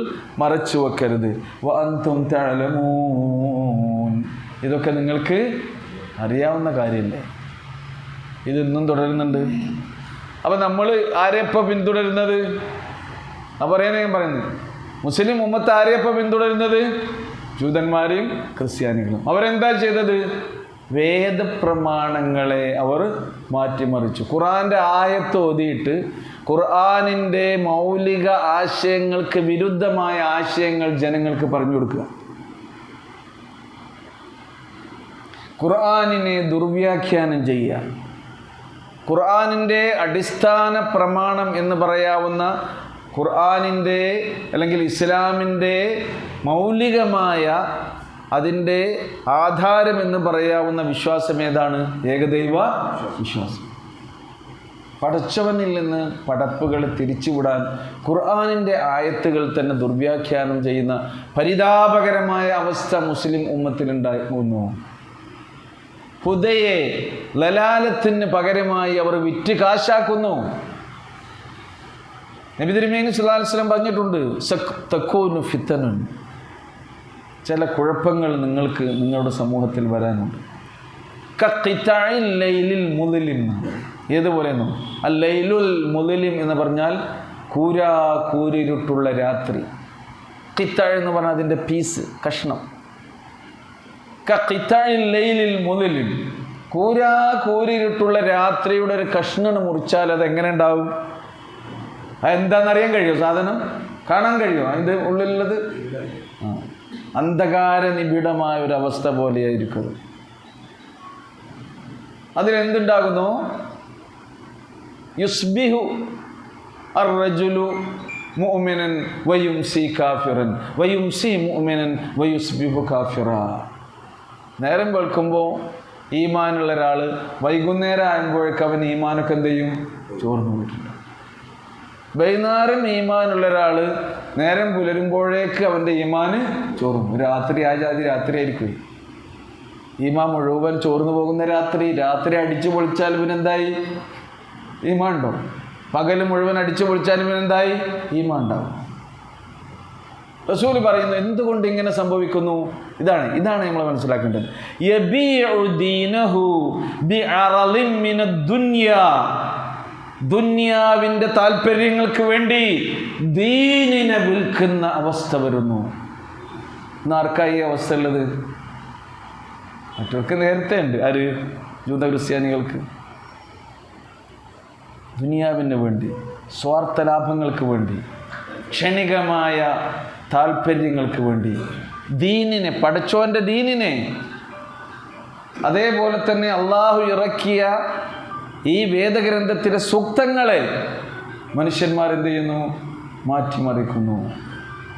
മറച്ചു വെക്കരുത്. വഅൻതും തഅലമൂൻ, ഇതൊക്കെ നിങ്ങൾക്ക് അറിയാവുന്ന കാര്യമല്ലേ? ഇതൊന്നും തുടരുന്നുണ്ട്. അപ്പം നമ്മൾ ആരെയപ്പോൾ പിന്തുടരുന്നത്? പറയാനേ ഞാൻ പറയുന്നത്, മുസ്ലിം ഉമ്മത്ത് ആരെയപ്പോൾ പിന്തുടരുന്നത്? ജൂതന്മാരെയും ക്രിസ്ത്യാനികളും. അവരെന്താ ചെയ്തത്? വേദപ്രമാണങ്ങളെ അവർ മാറ്റിമറിച്ചു. ഖുർആൻ്റെ ആയത്ത് ഓതിയിട്ട് ഖുർആനിൻ്റെ മൗലിക ആശയങ്ങൾക്ക് വിരുദ്ധമായ ആശയങ്ങൾ ജനങ്ങൾക്ക് പറഞ്ഞു കൊടുക്കുക. ഖുർആനിനെ ദുർവ്യാഖ്യാനം ചെയ്യുക. ഖുർആനിൻ്റെ അടിസ്ഥാന പ്രമാണം എന്ന് പറയാവുന്ന ഖുർആനിൻ്റെ അല്ലെങ്കിൽ ഇസ്ലാമിൻ്റെ മൗലികമായ അതിൻ്റെ ആധാരമെന്ന് പറയാവുന്ന വിശ്വാസം ഏതാണ്? ഏകദൈവ വിശ്വാസം. പടച്ചവനിൽ നിന്ന് പടപ്പുകൾ തിരിച്ചുവിടാൻ ഖുർആനിൻ്റെ ആയത്തുകൾ തന്നെ ദുർവ്യാഖ്യാനം ചെയ്യുന്ന പരിതാപകരമായ അവസ്ഥ മുസ്ലിം ഉമ്മത്തിലുണ്ടായിരുന്നു. ഹുദയെ ലലാലത്തിന് പകരമായി അവർ വിറ്റ് കാശാക്കുന്നു. നബി തിരുമേനി സല്ലല്ലാഹു അലൈഹി വസല്ലം പറഞ്ഞിട്ടുണ്ട്, തകൂനു ഫിതനുൻ, ചില കുഴപ്പങ്ങൾ നിങ്ങൾക്ക് നിങ്ങളുടെ സമൂഹത്തിൽ വരാനുണ്ട്. കഖിതഇൽ ലൈലിൽ മുദ്ലിം, ഏതുപോലെയെന്നോ, അൽ ലൈലുൽ മുദ്ലിം എന്ന് പറഞ്ഞാൽ കൂരിരുട്ടുള്ള രാത്രി. ഖിത എന്ന് പറഞ്ഞാൽ അതിൻ്റെ പീസ്, കഷ്ണം. കഖിതഇൽ ലൈലിൽ മുദ്ലിം, കൂരിരുട്ടുള്ള രാത്രിയുടെ ഒരു കഷ്ണം മുറിച്ചാൽ അത് എങ്ങനെ ഉണ്ടാവും? അതെന്താണെന്നറിയാൻ കഴിയുമോ? സാധനം കാണാൻ കഴിയുമോ? അതിൻ്റെ ഉള്ളിലുള്ളത് അന്ധകാര നിബിഡമായ ഒരു അവസ്ഥ പോലെയായിരിക്കും. അതിലെന്തുണ്ടാകുന്നു? യുസ്ബിഹു അർറജുലു മുഅ്മിനൻ വയുംസി കാഫിറൻ വയുംസി മുഅ്മിനൻ വയുസ്ബിഹു കാഫിറ. നേരം വെളുക്കുമ്പോൾ ഈമാനുള്ള ഒരാൾ വൈകുന്നേരം ആകുമ്പോഴേക്ക് അവൻ ഈമാനൊക്കെ എന്ത് ചെയ്യും? ചോർന്നു പോയിട്ടുണ്ട്. വൈകുന്നേരം ഈമാനുള്ള ഒരാൾ നേരം പുലരുമ്പോഴേക്ക് അവൻ്റെ ഈമാന് ചോർന്നു. രാത്രി രാത്രിയായിരിക്കും. ഈമാൻ മുഴുവൻ ചോർന്നു പോകുന്ന രാത്രി അടിച്ചു പൊളിച്ചാൽ പിന്നെന്തായി? ഈമാൻ ഉണ്ടാവും. പകൽ മുഴുവൻ അടിച്ചു പൊളിച്ചാൽ പിന്നെന്തായി? ഈമാൻ ഉണ്ടാവും. റസൂൽ പറയുന്നു, എന്തുകൊണ്ട് ഇങ്ങനെ സംഭവിക്കുന്നു? ഇതാണ് നമ്മൾ മനസ്സിലാക്കേണ്ടത്. യബീഉ ദീനഹു ബിഅറളിൻ മിനദ് ദുനിയാ, ദുനിയാവിൻ്റെ താല്പര്യങ്ങൾക്ക് വേണ്ടി ദീനിനെ വിൽക്കുന്ന അവസ്ഥ വരുന്നു. ഇന്ന് ആർക്കായി ഈ അവസ്ഥ ഉള്ളത്? മറ്റവർക്ക് നേരത്തെ ഉണ്ട്. ആര്? ജൂത ക്രിസ്ത്യാനികൾക്ക്. ദുനിയാവിന് വേണ്ടി, സ്വാർത്ഥ ലാഭങ്ങൾക്ക് വേണ്ടി, ക്ഷണികമായ താല്പര്യങ്ങൾക്ക് വേണ്ടി ദീനിനെ, പടച്ചോൻ്റെ ദീനിനെ, അതേപോലെ തന്നെ അള്ളാഹു ഇറക്കിയ ഈ വേദഗ്രന്ഥത്തിലെ സൂക്തങ്ങളെ മനുഷ്യന്മാരെന്ത് ചെയ്യുന്നു? മാറ്റിമറിക്കുന്നു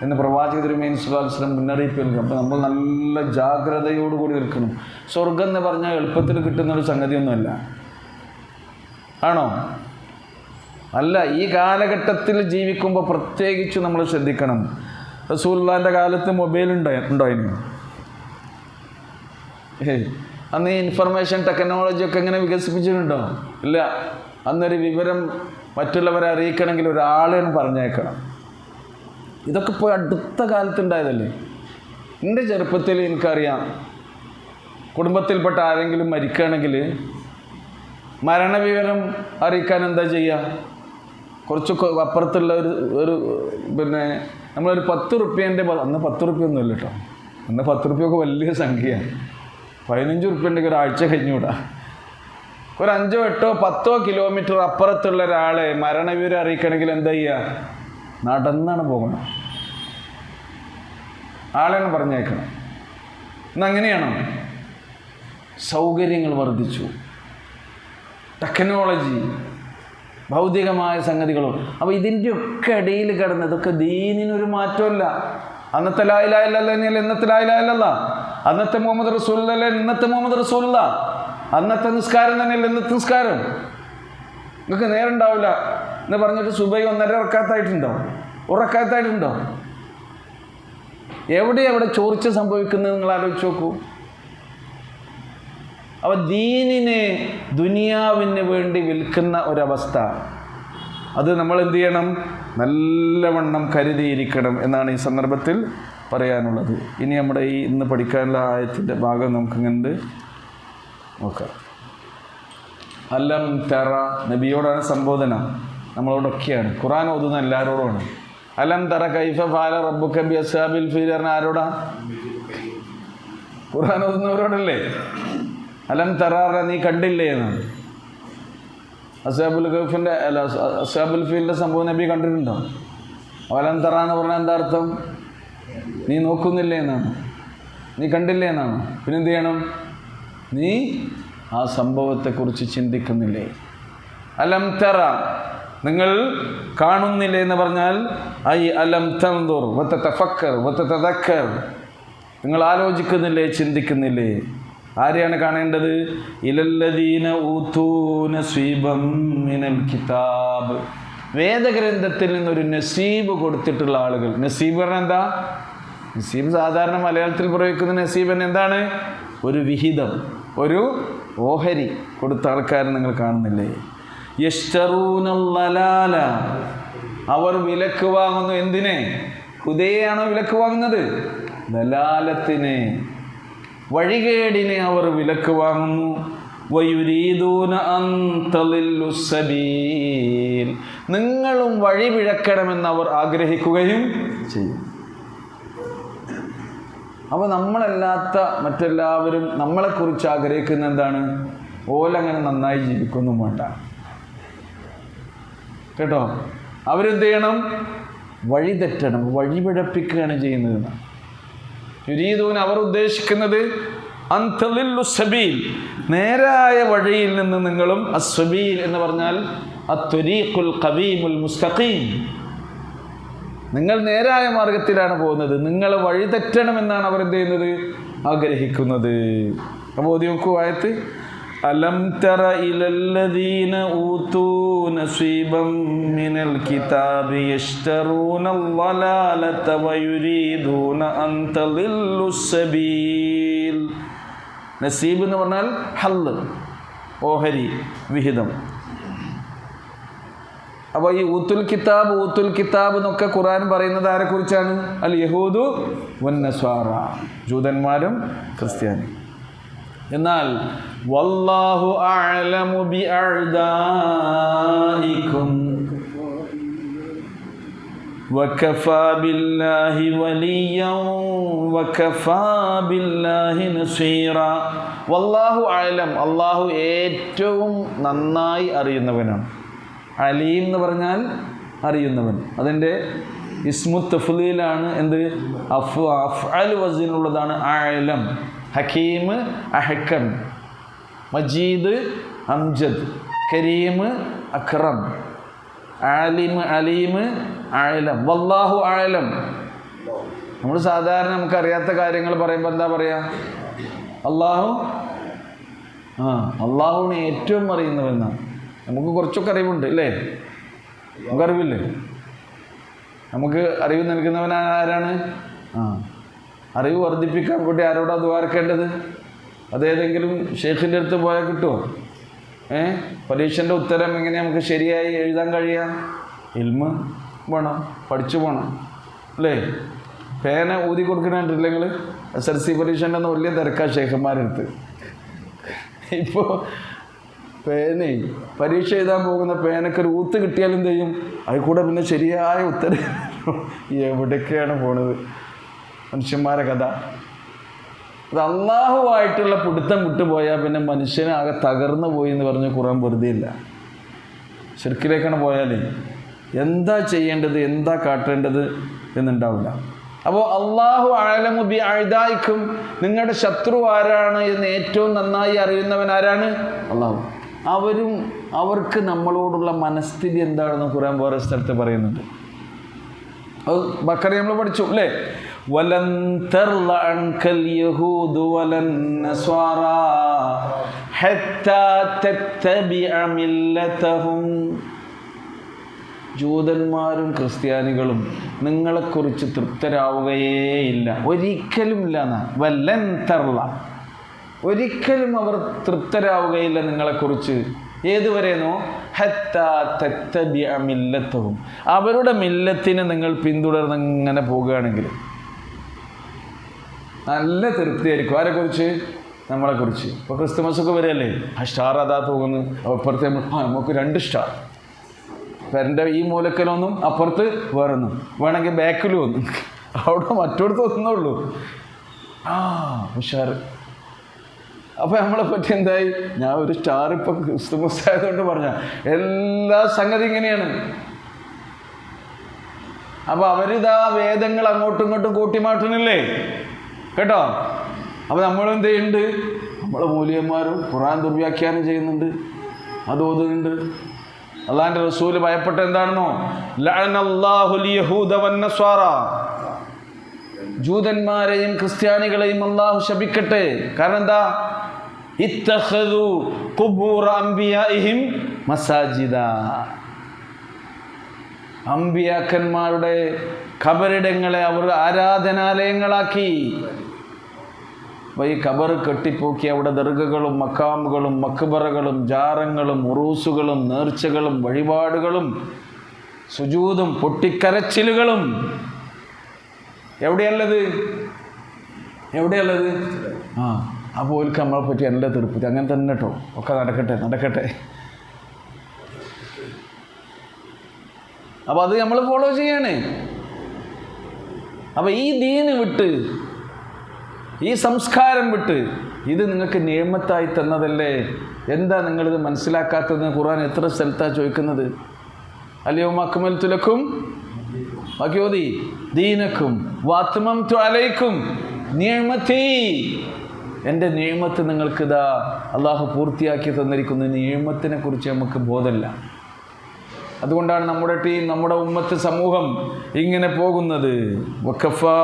എന്ന് പ്രവാചക തിരുമേനി സ്വല്ലല്ലാഹു അലൈഹി വസല്ലം മുന്നറിയിപ്പ് നൽകും. അപ്പോൾ നമ്മൾ നല്ല ജാഗ്രതയോടുകൂടി നിൽക്കണം. സ്വർഗം എന്ന് പറഞ്ഞാൽ എളുപ്പത്തിൽ കിട്ടുന്നൊരു സംഗതിയൊന്നുമല്ല. ആണോ? അല്ല. ഈ കാലഘട്ടത്തിൽ ജീവിക്കുമ്പോൾ പ്രത്യേകിച്ച് നമ്മൾ ശ്രദ്ധിക്കണം. റസൂലുള്ളാഹിൻ്റെ കാലത്ത് മൊബൈൽ ഉണ്ടായിരുന്നു. അന്ന് ഈ ഇൻഫർമേഷൻ ടെക്നോളജിയൊക്കെ എങ്ങനെ വികസിപ്പിച്ചിട്ടുണ്ടോ? ഇല്ല. അന്നൊരു വിവരം മറ്റുള്ളവരെ അറിയിക്കണമെങ്കിൽ ഒരാളെ പറഞ്ഞേക്കണം. ഇതൊക്കെ ഇപ്പോൾ അടുത്ത കാലത്തുണ്ടായതല്ലേ. എൻ്റെ ചെറുപ്പത്തിൽ എനിക്കറിയാം, കുടുംബത്തിൽപ്പെട്ട ആരെങ്കിലും മരിക്കുകയാണെങ്കിൽ മരണവിവരം അറിയിക്കാൻ എന്താ ചെയ്യുക? കുറച്ച് അപ്പുറത്തുള്ള ഒരു പിന്നെ നമ്മളൊരു 10 റുപ്യേൻ്റെ, അന്ന് 10 റുപ്യൊന്നും ഇല്ല കേട്ടോ. അന്ന് 10 റുപ്യൊക്കെ വലിയ സംഖ്യയാണ്. 15 റുപ്യൻ്റെയൊക്കെ ഒരാഴ്ച കഴിഞ്ഞുകൂടാ. ഒരു 5, 8, 10 കിലോമീറ്റർ അപ്പുറത്തുള്ള ഒരാളെ മരണവിവരം അറിയിക്കണമെങ്കിൽ എന്താ ചെയ്യുക? നടന്നാണ് പോകണം. ആളെയാണ് പറഞ്ഞേക്കണം. ഇന്നങ്ങനെയാണോ? സൗകര്യങ്ങൾ വർദ്ധിച്ചു, ടെക്നോളജി, ഭൗതികമായ സംഗതികളും. അപ്പോൾ ഇതിൻ്റെയൊക്കെ ഇടയിൽ കിടന്ന് ഇതൊക്കെ ദീനിനൊരു മാറ്റമില്ല. അന്നത്തെ ലാ ഇലാഹ ഇല്ലല്ലാഹ് തന്നെയല്ല ഇന്നത്തെ ലാ ഇലാഹ ഇല്ലല്ലാഹ്. അന്നത്തെ മുഹമ്മദ് റസൂലുള്ളാഹി ഇന്നത്തെ മുഹമ്മദ് റസൂലുള്ളാഹ്. അന്നത്തെ നിസ്കാരം തന്നെയല്ല ഇന്നത്തെ നിസ്കാരം. നിങ്ങൾക്ക് നേരമുണ്ടാവില്ല എന്ന് പറഞ്ഞിട്ട് സുബൈ 1.5 റക്അത്തായിട്ടുണ്ടോ? 1 റക്അത്തായിട്ടുണ്ടോ? എവിടെ ചോർച്ച സംഭവിക്കുന്നത് നിങ്ങൾ ആലോചിച്ച് നോക്കൂ. അപ്പോൾ ദീനിനെ ദുനിയാവിന് വേണ്ടി വിൽക്കുന്ന ഒരവസ്ഥ, അത് നമ്മൾ എന്ത് ചെയ്യണം? നല്ലവണ്ണം കരുതിയിരിക്കണം എന്നാണ് ഈ സന്ദർഭത്തിൽ പറയാനുള്ളത്. ഇനി നമ്മുടെ ഇന്ന് പഠിക്കാനുള്ള ആയത്തിൻ്റെ ഭാഗം നമുക്കിങ്ങനെ നോക്കാം. അലം തറ, നബിയോടാണ് സംബോധന, നമ്മളോടൊക്കെയാണ്. ഖുർആൻ ഓതുന്ന എല്ലാവരോടുമാണ്. അലം തറ കൈഫ ഫഅല റബ്ബുക ബി അസ്ഹാബിൽ ഫീൽ പറഞ്ഞ ആരോടാ? ഖുർആൻ ഓതുന്നവരോടല്ലേ. അലം തറ നീ കണ്ടില്ലേ എന്നാണ്. അസ്ഹാബുൽ കഹ്ഫിൻ്റെ അല്ല അസ്ഹാബുൽ ഫീലിൻ്റെ സംഭവം നബി കണ്ടിട്ടുണ്ടോ? അലം തറ എന്ന് പറഞ്ഞാൽ എന്താ അർത്ഥം? നീ നോക്കുന്നില്ലേ എന്നാണ്, നീ കണ്ടില്ലേ എന്നാണ്. പിന്നെ എന്ത് ചെയ്യണം? നീ ആ സംഭവത്തെക്കുറിച്ച് ചിന്തിക്കുന്നില്ലേ? അലം തറ, നിങ്ങൾ കാണുന്നില്ലേ എന്ന് പറഞ്ഞാൽ ഐ അലം തൻദുർ വതതഫക്കർ വതതദക്കർ, നിങ്ങൾ ആലോചിക്കുന്നില്ലേ, ചിന്തിക്കുന്നില്ലേ? ആരെയാണ് കാണേണ്ടത്? ഇലല്ലദീന ഊതൂ നസീബം മിനൽ കിതാബ്, വേദഗ്രന്ഥത്തിൽ നിന്നൊരു നസീബ് കൊടുത്തിട്ടുള്ള ആളുകൾ. നസീബ് പറഞ്ഞാൽ എന്താ? നസീബ് സാധാരണ മലയാളത്തിൽ പ്രയോഗിക്കുന്ന നസീബ് എന്താണ്? ഒരു വിഹിതം, ഒരു ഓഹരി കൊടുത്ത ആൾക്കാരെ നിങ്ങൾ കാണുന്നില്ലേ? യശ്തറൂനൽ ലലാല, അവർ വിലക്ക് വാങ്ങുന്നു. എന്തിനെ? ഹുദയെയാണോ വിലക്ക് വാങ്ങുന്നത്? ദലാലത്തിനെ, വഴികേടിനെ അവർ വിലക്ക് വാങ്ങുന്നു. വയുരീദൂന അൻ തളില്ലു സബീൽ, നിങ്ങളും വഴി പിഴക്കണമെന്ന് അവർ ആഗ്രഹിക്കുകയും ചെയ്യും. അപ്പോൾ നമ്മളല്ലാത്ത മറ്റെല്ലാവരും നമ്മളെക്കുറിച്ച് ആഗ്രഹിക്കുന്ന എന്താണ്? ഓലങ്ങനെ നന്നായി ജീവിക്കൊന്നും വേണ്ട കേട്ടോ. അവരെന്ത് ചെയ്യണം? വഴി തെറ്റണം, വഴി പിഴപ്പിക്കുകയാണ് ചെയ്യുന്നത്. യുരീദൂന, അവർ ഉദ്ദേശിക്കുന്നത് അൻ തളില്ലു സബീൽ, നേരായ വഴിയിൽ നിന്ന് നിങ്ങളും, അസ്സബീൽ എന്ന് പറഞ്ഞാൽ അത്വരീഖുൽ ഖവീമുൽ മുസ്തഖീം, നിങ്ങൾ നേരായ മാർഗത്തിലാണ് പോകുന്നത്, നിങ്ങൾ വഴി തെറ്റണമെന്നാണ് അവർ എന്ത് ചെയ്യുന്നത്? ആഗ്രഹിക്കുന്നത്. അപ്പോൾ ഓതി നോക്കൂ ആയത്ത്. അലം തറ ഇലല്ലദീന ഊതൂ നസീബം മിനൽ കിതാബി യശ്തറൂനൽ ളലാലത വയുരീദൂന അൻ തളില്ലു സബീൽ. നസീബ് എന്ന് പറഞ്ഞാൽ ഹല്ല്, ഓഹരി, വിഹിതം. അപ്പോൾ ഈ ഊത്തുൽ കിതാബ് എന്നൊക്കെ ഖുർആൻ പറയുന്നത് ആരെക്കുറിച്ചാണ്? അൽ യഹൂദു വൻ നസ്വാറ, ജൂതന്മാരും ക്രിസ്ത്യാനി. എന്നാൽ വല്ലാഹു അഅലമു ബിഅഅദാഇകും വകഫാ ബില്ലാഹി വലിയ്യൻ വകഫാ ബില്ലാഹി നസീറ. വല്ലാഹു അഅലം, അല്ലാഹു ഏറ്റവും നന്നായി അറിയുന്നവനാണ്. അലീം എന്ന് പറഞ്ഞാൽ അറിയുന്നവൻ. അതിൻ്റെ ഇസ്മു തഫ്ലീലാണ്. എന്ത്? അഫ്അൽ വസിനുള്ളതാണ് അഅലം. ഹക്കീം അഹ്കം, മജീദ് അംജദ്, കരീം അക്രം, ആലിം അലീം അഅലം. വല്ലാഹു അഅലം. നമ്മൾ സാധാരണ നമുക്കറിയാത്ത കാര്യങ്ങൾ പറയുമ്പോൾ എന്താ പറയുക? അള്ളാഹുവിനെ ഏറ്റവും അറിയുന്നവെന്നാണ്. നമുക്ക് കുറച്ചൊക്കെ അറിവുണ്ട് അല്ലേ? നമുക്കറിവില്ലേ? നമുക്ക് അറിവ് നൽകുന്നവൻ ആരാണ്? അറിവ് വർദ്ധിപ്പിക്കാൻ വേണ്ടി ആരോടാ ദ്വാരക്കേണ്ടത്? അതേതെങ്കിലും ഷെയ്ഖിൻ്റെ അടുത്ത് പോയാൽ കിട്ടുമോ? പരീക്ഷൻ്റെ ഉത്തരം എങ്ങനെ നമുക്ക് ശരിയായി എഴുതാൻ കഴിയാം? ഇൽമ് വേണം, പഠിച്ചു പോകണം അല്ലേ? പേന ഊതി കൊടുക്കണില്ല നിങ്ങൾ? SSLC പരീക്ഷൻ്റെ ഒന്നും വലിയ തിരക്കാ ഷെയ്ഖന്മാരെടുത്ത്. ഇപ്പോൾ പരീക്ഷ എഴുതാൻ പോകുന്ന പേനക്കൊരു ഊത്ത് കിട്ടിയാലും ചെയ്യും, അതിൽ കൂടെ പിന്നെ ശരിയായ ഉത്തരം എവിടേക്കാണ് പോണത് മനുഷ്യന്മാരെ കഥ. അത് അള്ളാഹുവായിട്ടുള്ള പിടുത്തം വിട്ടുപോയാൽ പിന്നെ മനുഷ്യനാകെ തകർന്നു പോയി എന്ന് പറഞ്ഞ് ഖുർആൻ വെറുതെ ഇല്ല. ശിർക്കിലേക്കാണ് പോയാലേ എന്താ ചെയ്യേണ്ടത്, എന്താ കാട്ടേണ്ടത് എന്നുണ്ടാവില്ല. അപ്പോൾ അല്ലാഹു അഅലമു ബിഅഅദാഇകും, നിങ്ങളുടെ ശത്രു ആരാണ് എന്ന് ഏറ്റവും നന്നായി അറിയുന്നവൻ ആരാണ്? അല്ലാഹു. അവർക്ക് നമ്മളോടുള്ള മനസ്ഥിതി എന്താണെന്ന് ഖുർആൻ വേറെ സ്ഥലത്ത് പറയുന്നുണ്ട്. അത് ബഖറ നമ്മൾ പഠിച്ചു അല്ലേ? വലൻ തർള അൻകൽ യഹൂദു വലൻ നസ്വാറാ ഹത്താ തത്തബിഅ മില്ലതഹും. ജൂതന്മാരും ക്രിസ്ത്യാനികളും നിങ്ങളെക്കുറിച്ച് തൃപ്തരാവുകയേയില്ല, ഒരിക്കലും ഇല്ല എന്നാണ്. വലൻ തർള, ഒരിക്കലും അവർ തൃപ്തരാവുകയില്ല നിങ്ങളെക്കുറിച്ച്. ഏതുവരെയെന്നോ? ഹത്താ തത്തബിഅ മില്ലതഹും, അവരുടെ മില്ലത്തിനെ നിങ്ങൾ പിന്തുടർന്ന് ഇങ്ങനെ പോകുകയാണെങ്കിൽ നല്ല തൃപ്തിയായിരിക്കും. ആരെക്കുറിച്ച്? നമ്മളെക്കുറിച്ച്. ഇപ്പോൾ ക്രിസ്തുമസൊക്കെ വരികയല്ലേ, ആ സ്റ്റാർ അതാ തോന്നുന്നു, അപ്പുറത്തെ നമുക്ക് 2 സ്റ്റാർ, പേരൻ്റെ ഈ മൂലക്കലൊന്നും അപ്പുറത്ത് വേറൊന്നും, വേണമെങ്കിൽ ബാക്കിലും ഒന്നും, അവിടെ മറ്റോടത്ത് ഒന്നുള്ളൂ. ഉഷാർ. അപ്പോൾ നമ്മളെ പറ്റി എന്തായി? ഞാൻ ഒരു സ്റ്റാർ ഇപ്പം ക്രിസ്തുമസ് ആയതുകൊണ്ട് പറഞ്ഞ എല്ലാ സംഗതി ഇങ്ങനെയാണ്. അപ്പോൾ അവരിതാ വേദങ്ങൾ അങ്ങോട്ടും ഇങ്ങോട്ടും കൂട്ടിമാറ്റുന്നില്ലേ കേട്ടോ. അപ്പോൾ നമ്മളെന്ത് ചെയ്യുന്നുണ്ട്? നമ്മളെ മൂല്യന്മാരും ഖുർആൻ ദുർവ്യാഖ്യാനം ചെയ്യുന്നുണ്ട്, അത് ഓതുന്നുണ്ട്. അള്ളാഹിൻ്റെ റസൂല് ഭയപ്പെട്ട എന്താണെന്നോ? ലഅനല്ലാഹുൽ യഹൂദ വന്നസ്വാറ, ജൂതന്മാരെയും ക്രിസ്ത്യാനികളെയും അള്ളാഹു ശപിക്കട്ടെ. കാരണം എന്താ? ഇത്തഖദു ഖുബൂറ അംബിയാഇഹിം മസാജിദ, അമ്പിയാക്കന്മാരുടെ ഖബറിടങ്ങളെ അവർ ആരാധനാലയങ്ങളാക്കി. അപ്പോൾ ഈ ഖബർ കെട്ടിപ്പോക്കി അവിടെ ദർഗകളും മക്കാമുകളും മക്ബറകളും ജാറങ്ങളും ഉറൂസുകളും നേർച്ചകളും വഴിപാടുകളും സുജൂദും പൊട്ടിക്കരച്ചിലുകളും. എവിടെയുള്ളത്? അപ്പോൾ ഓൽക്ക് നമ്മളെ പറ്റി നല്ല തീർപ്പിച്ച് അങ്ങനെ തന്നെ കേട്ടോ. ഒക്കെ നടക്കട്ടെ. അപ്പോൾ അത് നമ്മൾ ഫോളോ ചെയ്യാണ്. അപ്പോൾ ഈ ദീന് വിട്ട്, ഈ സംസ്കാരം വിട്ട്, ഇത് നിങ്ങൾക്ക് നിയമത്തായി തന്നതല്ലേ, എന്താ നിങ്ങളിത് മനസ്സിലാക്കാത്തതെന്ന് ഖുർആൻ എത്ര സ്ഥലത്താണ് ചോദിക്കുന്നത്? അൽയൗമ അക്മൽതു ലക്കും വഅക്മൽതു ദീനക്കും വഅത്മംതു അലൈക്കും നിഅമതി. എൻ്റെ നിഅമത്ത് നിങ്ങൾക്കിതാ അള്ളാഹു പൂർത്തിയാക്കി തന്നിരിക്കുന്ന നിഅമത്തിനെ കുറിച്ച് നമുക്ക് ബോധമില്ല. അതുകൊണ്ടാണ് നമ്മുടെ ഉമ്മത്ത് സമൂഹം ഇങ്ങനെ പോകുന്നത്. വഖഫാ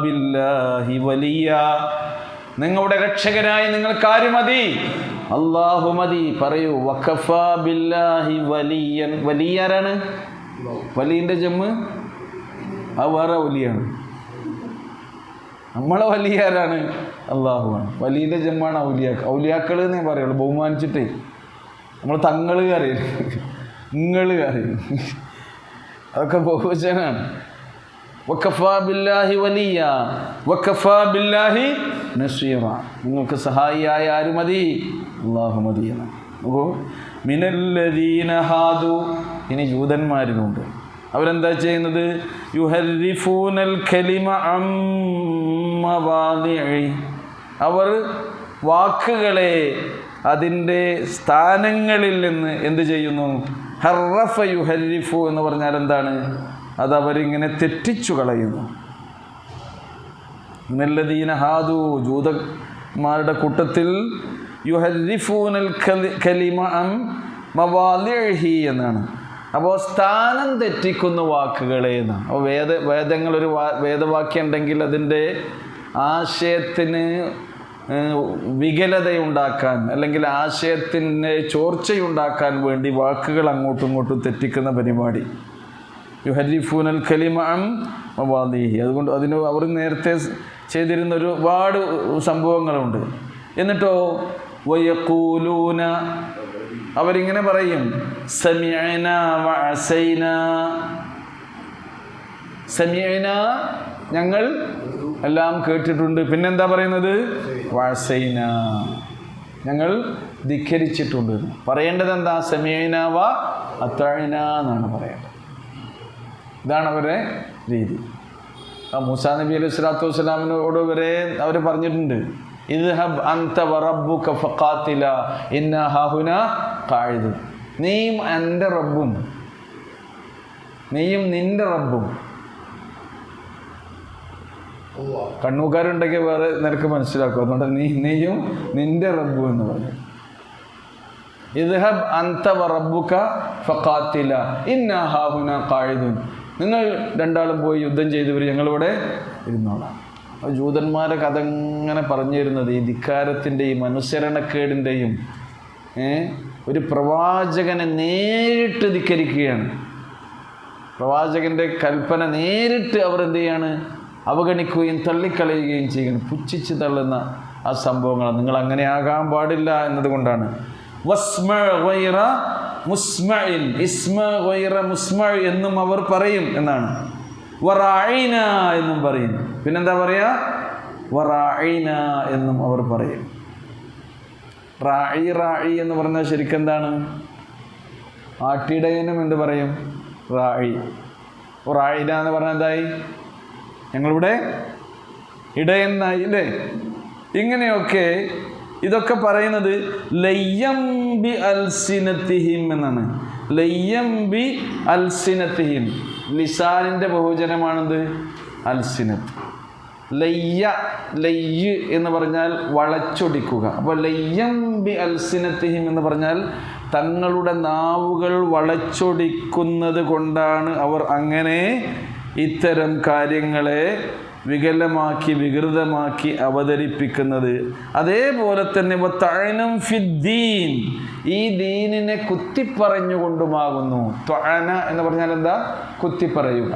ബില്ലാഹി വലിയ, നിങ്ങളുടെ രക്ഷകനായി നിങ്ങൾക്ക് ആര് മതി? അല്ലാഹു മതി. പറയൂ, വഖഫാ ബില്ലാഹി വലിയൻ. വലിയാരാണ്? വലിയൻ്റെ ജമ്മ് അത് വേറെ വലിയാണ്. നമ്മളെ വലിയാരാണ്? അള്ളാഹുവാണ്. വലിയൻ്റെ ജമ്മാണ് ഔലിയാക്കൾ. ഔലിയാക്കൾ എന്നേ പറയുള്ളൂ, ബഹുമാനിച്ചിട്ടേ. നമ്മൾ തങ്ങള് അറിയില്ല, നിങ്ങള് അറിയില്ല, അതൊക്കെ ബഹുവചനാണ്. വഖഫാ ബില്ലാഹി വലിയ വഖഫാ ബില്ലാഹി നസീറ. നിങ്ങൾക്ക് സഹായിയായ ആര് മതി? അല്ലാഹു മതി എന്ന്. അപ്പോൾ മിനല്ലദീന ഹാദു, ഇനി ജൂതന്മാരിലുണ്ട്. അവരെന്താ ചെയ്യുന്നത്? യുഹർരിഫൂനൽ കലിമ അം മവാദിഇ, അവർ വാക്കുകളെ അതിൻ്റെ സ്ഥാനങ്ങളിൽ നിന്ന് എന്ത് ചെയ്യുന്നു? ഹർറഫ യുഹർരിഫു എന്ന് പറഞ്ഞാൽ എന്താണ്? അതവരിങ്ങനെ തെറ്റിച്ചു കളയുന്നു. മിനല്ലദീന ഹാദു, ജൂതന്മാരുടെ കൂട്ടത്തിൽ യുഹർരിഫൂനൽ കലിമ അം മവാദിഇഹി എന്നാണ്. അപ്പോൾ സ്ഥാനം തെറ്റിക്കുന്ന വാക്കുകളെ എന്നാണ്. അപ്പോൾ വേദങ്ങളൊരു വേദവാക്യം ഉണ്ടെങ്കിൽ അതിൻ്റെ ആശയത്തിന് വികലതയുണ്ടാക്കാൻ അല്ലെങ്കിൽ ആശയത്തിൻ്റെ ചോർച്ചയുണ്ടാക്കാൻ വേണ്ടി വാക്കുകൾ അങ്ങോട്ടും ഇങ്ങോട്ടും തെറ്റിക്കുന്ന പരിപാടി. യുഹരിഫൂനൽ കലിമ അൻ മവാദിഇഹി. അതുകൊണ്ട് അവർ നേരത്തെ ചെയ്തിരുന്ന ഒരുപാട് സംഭവങ്ങളുണ്ട്. എന്നിട്ടോ വയഖൂലൂന, അവരിങ്ങനെ പറയും, സമിഅന വഅസൈന. സമിഅന, ഞങ്ങൾ എല്ലാം കേട്ടിട്ടുണ്ട്. പിന്നെന്താ പറയുന്നത്? വഅസൈന, ഞങ്ങൾ ധിക്കരിച്ചിട്ടുണ്ട്. പറയേണ്ടത് എന്താ? സമിഅന വ അതഅന എന്നാണ് പറയേണ്ടത്. ഇതാണ് അവരുടെ രീതി. മൂസാ നബി അലൈഹി സ്വലാത്തു വസ്സലാമിനോട് വരെ അവർ പറഞ്ഞിട്ടുണ്ട്, ഇദ്ഹബ് അൻത വറബ്ബുക ഫഖാതില ഇന്ന ഹാഹുനാ ഖാഇദുൻ. നീയും എൻ്റെ റബ്ബും, നീയും നിൻ്റെ റബ്ബും. കണ്ണൂക്കാരുണ്ടെങ്കിൽ വേറെ നിനക്ക് മനസ്സിലാക്കും. അതുകൊണ്ട് നീയും നിൻ്റെ റബ്ബും എന്ന് പറഞ്ഞു. ഇദ്ഹബ് അൻത വറബ്ബുക ഫഖാതില ഇന്ന ഹാഹുനാ ഖാഇദുൻ. നിങ്ങൾ രണ്ടാളും പോയി യുദ്ധം ചെയ്തവർ, ഞങ്ങളിവിടെ ഇരുന്നോളാം. ജൂതന്മാരെ കഥ ഇങ്ങനെ പറഞ്ഞു തരുന്നത് ഈ ധിക്കാരത്തിൻ്റെയും അനുസരണക്കേടിൻ്റെയും ഒരു പ്രവാചകനെ നേരിട്ട് ധിക്കരിക്കുകയാണ്. പ്രവാചകൻ്റെ കൽപ്പന നേരിട്ട് അവർ എന്ത് ചെയ്യാണ്? അവഗണിക്കുകയും തള്ളിക്കളയുകയും ചെയ്യുകയാണ്. പുച്ഛിച്ച് തള്ളുന്ന ആ സംഭവങ്ങൾ. നിങ്ങൾ അങ്ങനെ ആകാൻ പാടില്ല എന്നതുകൊണ്ടാണ്. മുസ്മഇൻ, ഇസ്മ ഗൈറ മുസ്മഇ എന്നും അവർ പറയും എന്നാണ്. വറഅയ്ന എന്നും പറയും. പിന്നെന്താ പറയാ? വറഅയ്ന എന്നും അവർ പറയും. റായി എന്ന് പറഞ്ഞാൽ ശരിക്കും എന്താണ്? ആട്ടിടയനും എന്ത് പറയും? റായി. റായിന എന്ന് പറഞ്ഞാൽ എന്തായി? ഞങ്ങളിവിടെ ഇടയനായി അല്ലേ? ഇങ്ങനെയൊക്കെ ഇതൊക്കെ പറയുന്നത് ലയ്യം ബി അൽസിനത്തിഹിം എന്നാണ്. ലയ്യം ബി അൽസിനത്തിഹിം, ലിസാനിൻ്റെ ബഹുജനമാണെന്ത്? അൽസിനത്ത്. ലയ്യ് എന്ന് പറഞ്ഞാൽ വളച്ചൊടിക്കുക. അപ്പോൾ ലയ്യം ബി അൽസിനത്തിഹിം എന്ന് പറഞ്ഞാൽ തങ്ങളുടെ നാവുകൾ വളച്ചൊടിക്കുന്നത് കൊണ്ടാണ് അവർ അങ്ങനെ ഇത്തരം കാര്യങ്ങളെ വികലമാക്കി വികൃതമാക്കി അവതരിപ്പിക്കുന്നത്. അതേപോലെ തന്നെ തഅനം ഫിദ്ദീൻ, ഈ ദീനിനെ കുത്തിപ്പറഞ്ഞുകൊണ്ടുമാകുന്നു. തഅന എന്ന് പറഞ്ഞാൽ എന്താ? കുത്തിപ്പറയുക.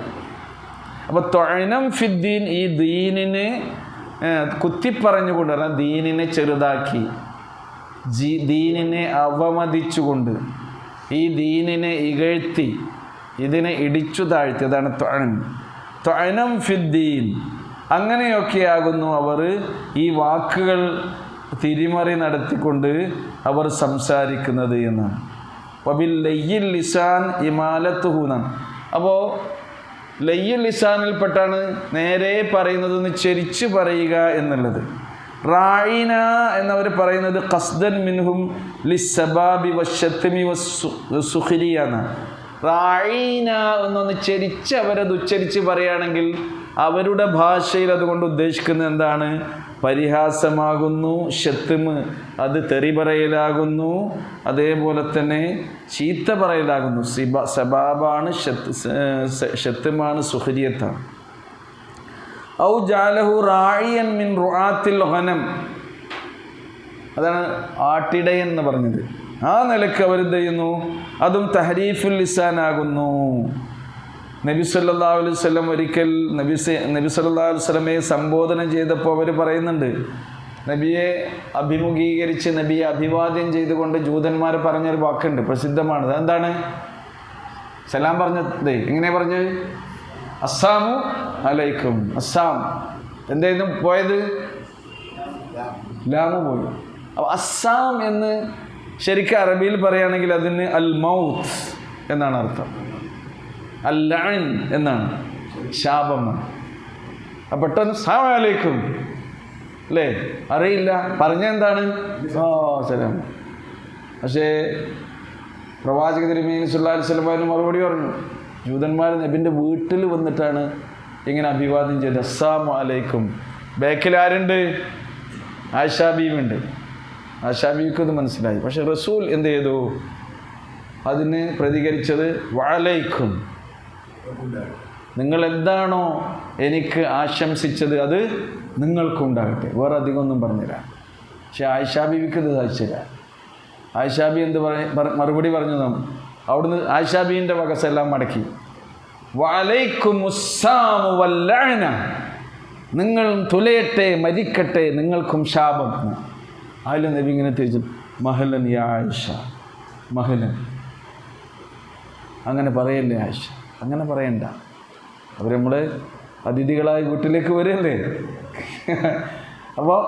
അപ്പോൾ തഅനം ഫിദ്ദീൻ, ഈ ദീനിനെ കുത്തിപ്പറഞ്ഞുകൊണ്ട്, പറഞ്ഞാൽ ദീനിനെ ചെറുതാക്കി, ദീനിനെ അവമതിച്ചുകൊണ്ട്, ഈ ദീനിനെ ഇകഴ്ത്തി, ഇതിനെ ഇടിച്ചു താഴ്ത്തിയതാണ് ത്വഅനം ഫിദ്ദീൻ. അങ്ങനെയൊക്കെയാകുന്നു അവർ ഈ വാക്കുകൾ തിരിമറി നടത്തിക്കൊണ്ട് അവർ സംസാരിക്കുന്നത് എന്നാണ്. വബിൽ ലയ്യിൽ ലിസാൻ ഇമാലത്തുഹു എന്നാണ്. അപ്പോൾ ലയ്യിൽ ലിസാനിൽപ്പെട്ടാണ് നേരെ പറയുന്നതെന്ന് ചെരിച്ച് പറയുക എന്നുള്ളത്. റായിന എന്നവർ പറയുന്നത് ഖസ്ദൻ മിൻഹും ലിസ്സബാബി വശത്മി വസുഖിരിയാണ്. റായിന എന്നൊന്ന് ചെരിച്ച് അവരത് ഉച്ചരിച്ച് പറയുകയാണെങ്കിൽ അവരുടെ ഭാഷയിൽ അതുകൊണ്ട് ഉദ്ദേശിക്കുന്നത് എന്താണ്? പരിഹാസമാകുന്നു. ഷത്മ് അത് തെറി പറയലാകുന്നു. അതേപോലെ തന്നെ ചീത്ത പറയലാകുന്നു. സബാബാണ്, ഷത്മാണ്, സുഖരിയത്താണ്. ഔ ജാലഹു റായിയൻ മിൻ റുആത്തിൽ ഗനം, അതാണ് ആട്ടിടയൻ എന്ന് പറഞ്ഞത്. ആ നിലക്ക് അവരെന്ത് ചെയ്യുന്നു? അതും തഹരീഫുൽ ലിസാൻ ആകുന്നു. നബി സല്ലല്ലാഹു അലൈഹി വസല്ലം ഒരിക്കൽ നബി സല്ലല്ലാഹു അലൈഹി വസല്ലമയെ സംബോധന ചെയ്തപ്പോൾ അവർ പറയുന്നുണ്ട്, നബിയെ അഭിമുഖീകരിച്ച് നബിയെ അഭിവാദ്യം ചെയ്തുകൊണ്ട് ജൂതന്മാർ പറഞ്ഞൊരു വാക്കുണ്ട്, പ്രസിദ്ധമാണത്. എന്താണ്? സലാം പറഞ്ഞത് എങ്ങനെ പറഞ്ഞത്? അസ്സാമു അലൈക്കും. അസ്സാം എന്തായിരുന്നു പോയത്? ലാമു പോയി. അപ്പോൾ അസ്സാം എന്ന് ശരിക്കും അറബിയിൽ പറയുകയാണെങ്കിൽ അതിന് അൽ മൗത്ത് എന്നാണ് അർത്ഥം. അൽ-ലഅൻ എന്നാണ്, ശാപമാണ്. അപ്പം പെട്ടെന്ന് അസ്സലാമു അലൈക്കും അല്ലേ, അറിയില്ല പറഞ്ഞ എന്താണ്? സലാം. പക്ഷേ പ്രവാചക തിരുമേനി സല്ലല്ലാഹു അലൈഹി വസല്ലം മറുപടി പറഞ്ഞു. ജൂതന്മാർ നബിൻ്റെ വീട്ടിൽ വന്നിട്ടാണ് ഇങ്ങനെ അഭിവാദ്യം ചെയ്തത്, അസ്സലാമു അലൈക്കും. ബാക്കിൽ ആരുണ്ട്? ആയിഷാ ബീവി ഉണ്ട്. ആയിഷാ ബീവിക്ക് ഇത് മനസ്സിലായി. പക്ഷെ റസൂൽ എന്ത് ചെയ്തു? അതിന് പ്രതികരിച്ചത് വഅലൈക്കും, നിങ്ങൾ എന്താണോ എനിക്ക് ആശംസിച്ചത് അത് നിങ്ങൾക്കുണ്ടാകട്ടെ, വേറെ അധികം ഒന്നും പറഞ്ഞില്ല. പക്ഷെ ആയിഷാ ബീവിക്ക് ഇത് സാധിച്ചില്ല. ആയിഷാ ബി എന്ത് മറുപടി പറഞ്ഞു? അവിടുന്ന് ആയിഷാ ബീവിൻ്റെ വകസെല്ലാം മടക്കി, വഅലൈക്കുമുസ്സാമു വല്ലഅന, നിങ്ങൾ തുലയട്ടെ, മരിക്കട്ടെ, നിങ്ങൾക്കും ശാപം. അതിൽ നബി ഇങ്ങനെ തിരിച്ചു, മഹലൻ യാ ആയിഷ, മഹലൻ, അങ്ങനെ പറയല്ലേ ആയിഷ, അങ്ങനെ പറയണ്ട. അവർ നമ്മൾ അതിഥികളായി വീട്ടിലേക്ക് വരല്ലേ. അപ്പോൾ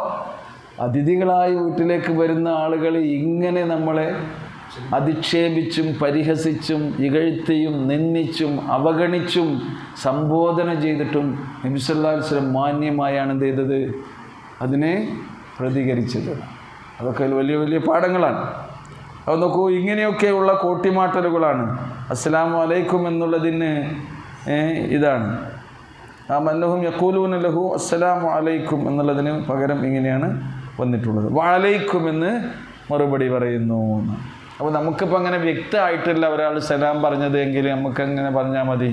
അതിഥികളായി വീട്ടിലേക്ക് വരുന്ന ആളുകൾ ഇങ്ങനെ നമ്മളെ അധിക്ഷേപിച്ചും പരിഹസിച്ചും ഇകഴ്ത്തിയും നിന്ദിച്ചും അവഗണിച്ചും സംബോധന ചെയ്തിട്ടും നബി സല്ലല്ലാഹു അലൈഹി വസല്ലം മാന്യമായാണ് എന്ത് ചെയ്തത്? അതിനെ പ്രതികരിച്ചത്. അതൊക്കെ വലിയ വലിയ പാഠങ്ങളാണ്. അത് നോക്കൂ, ഇങ്ങനെയൊക്കെയുള്ള കോട്ടിമാട്ടലുകളാണ്. അസ്സലാമു അലൈക്കും എന്നുള്ളതിന് ഇതാണ് ആ മന്നഹും യഖൂലൂന ലഹു അസ്സലാമു അലൈക്കും എന്നുള്ളതിന് പകരം ഇങ്ങനെയാണ് വന്നിട്ടുള്ളത്. വഅലൈക്കും എന്ന് മറുപടി പറയുന്നു. അപ്പോൾ നമുക്കിപ്പോൾ അങ്ങനെ വ്യക്തമായിട്ടില്ല ഒരാൾ സലാം പറഞ്ഞത് എങ്കിൽ നമുക്കങ്ങനെ പറഞ്ഞാൽ മതി.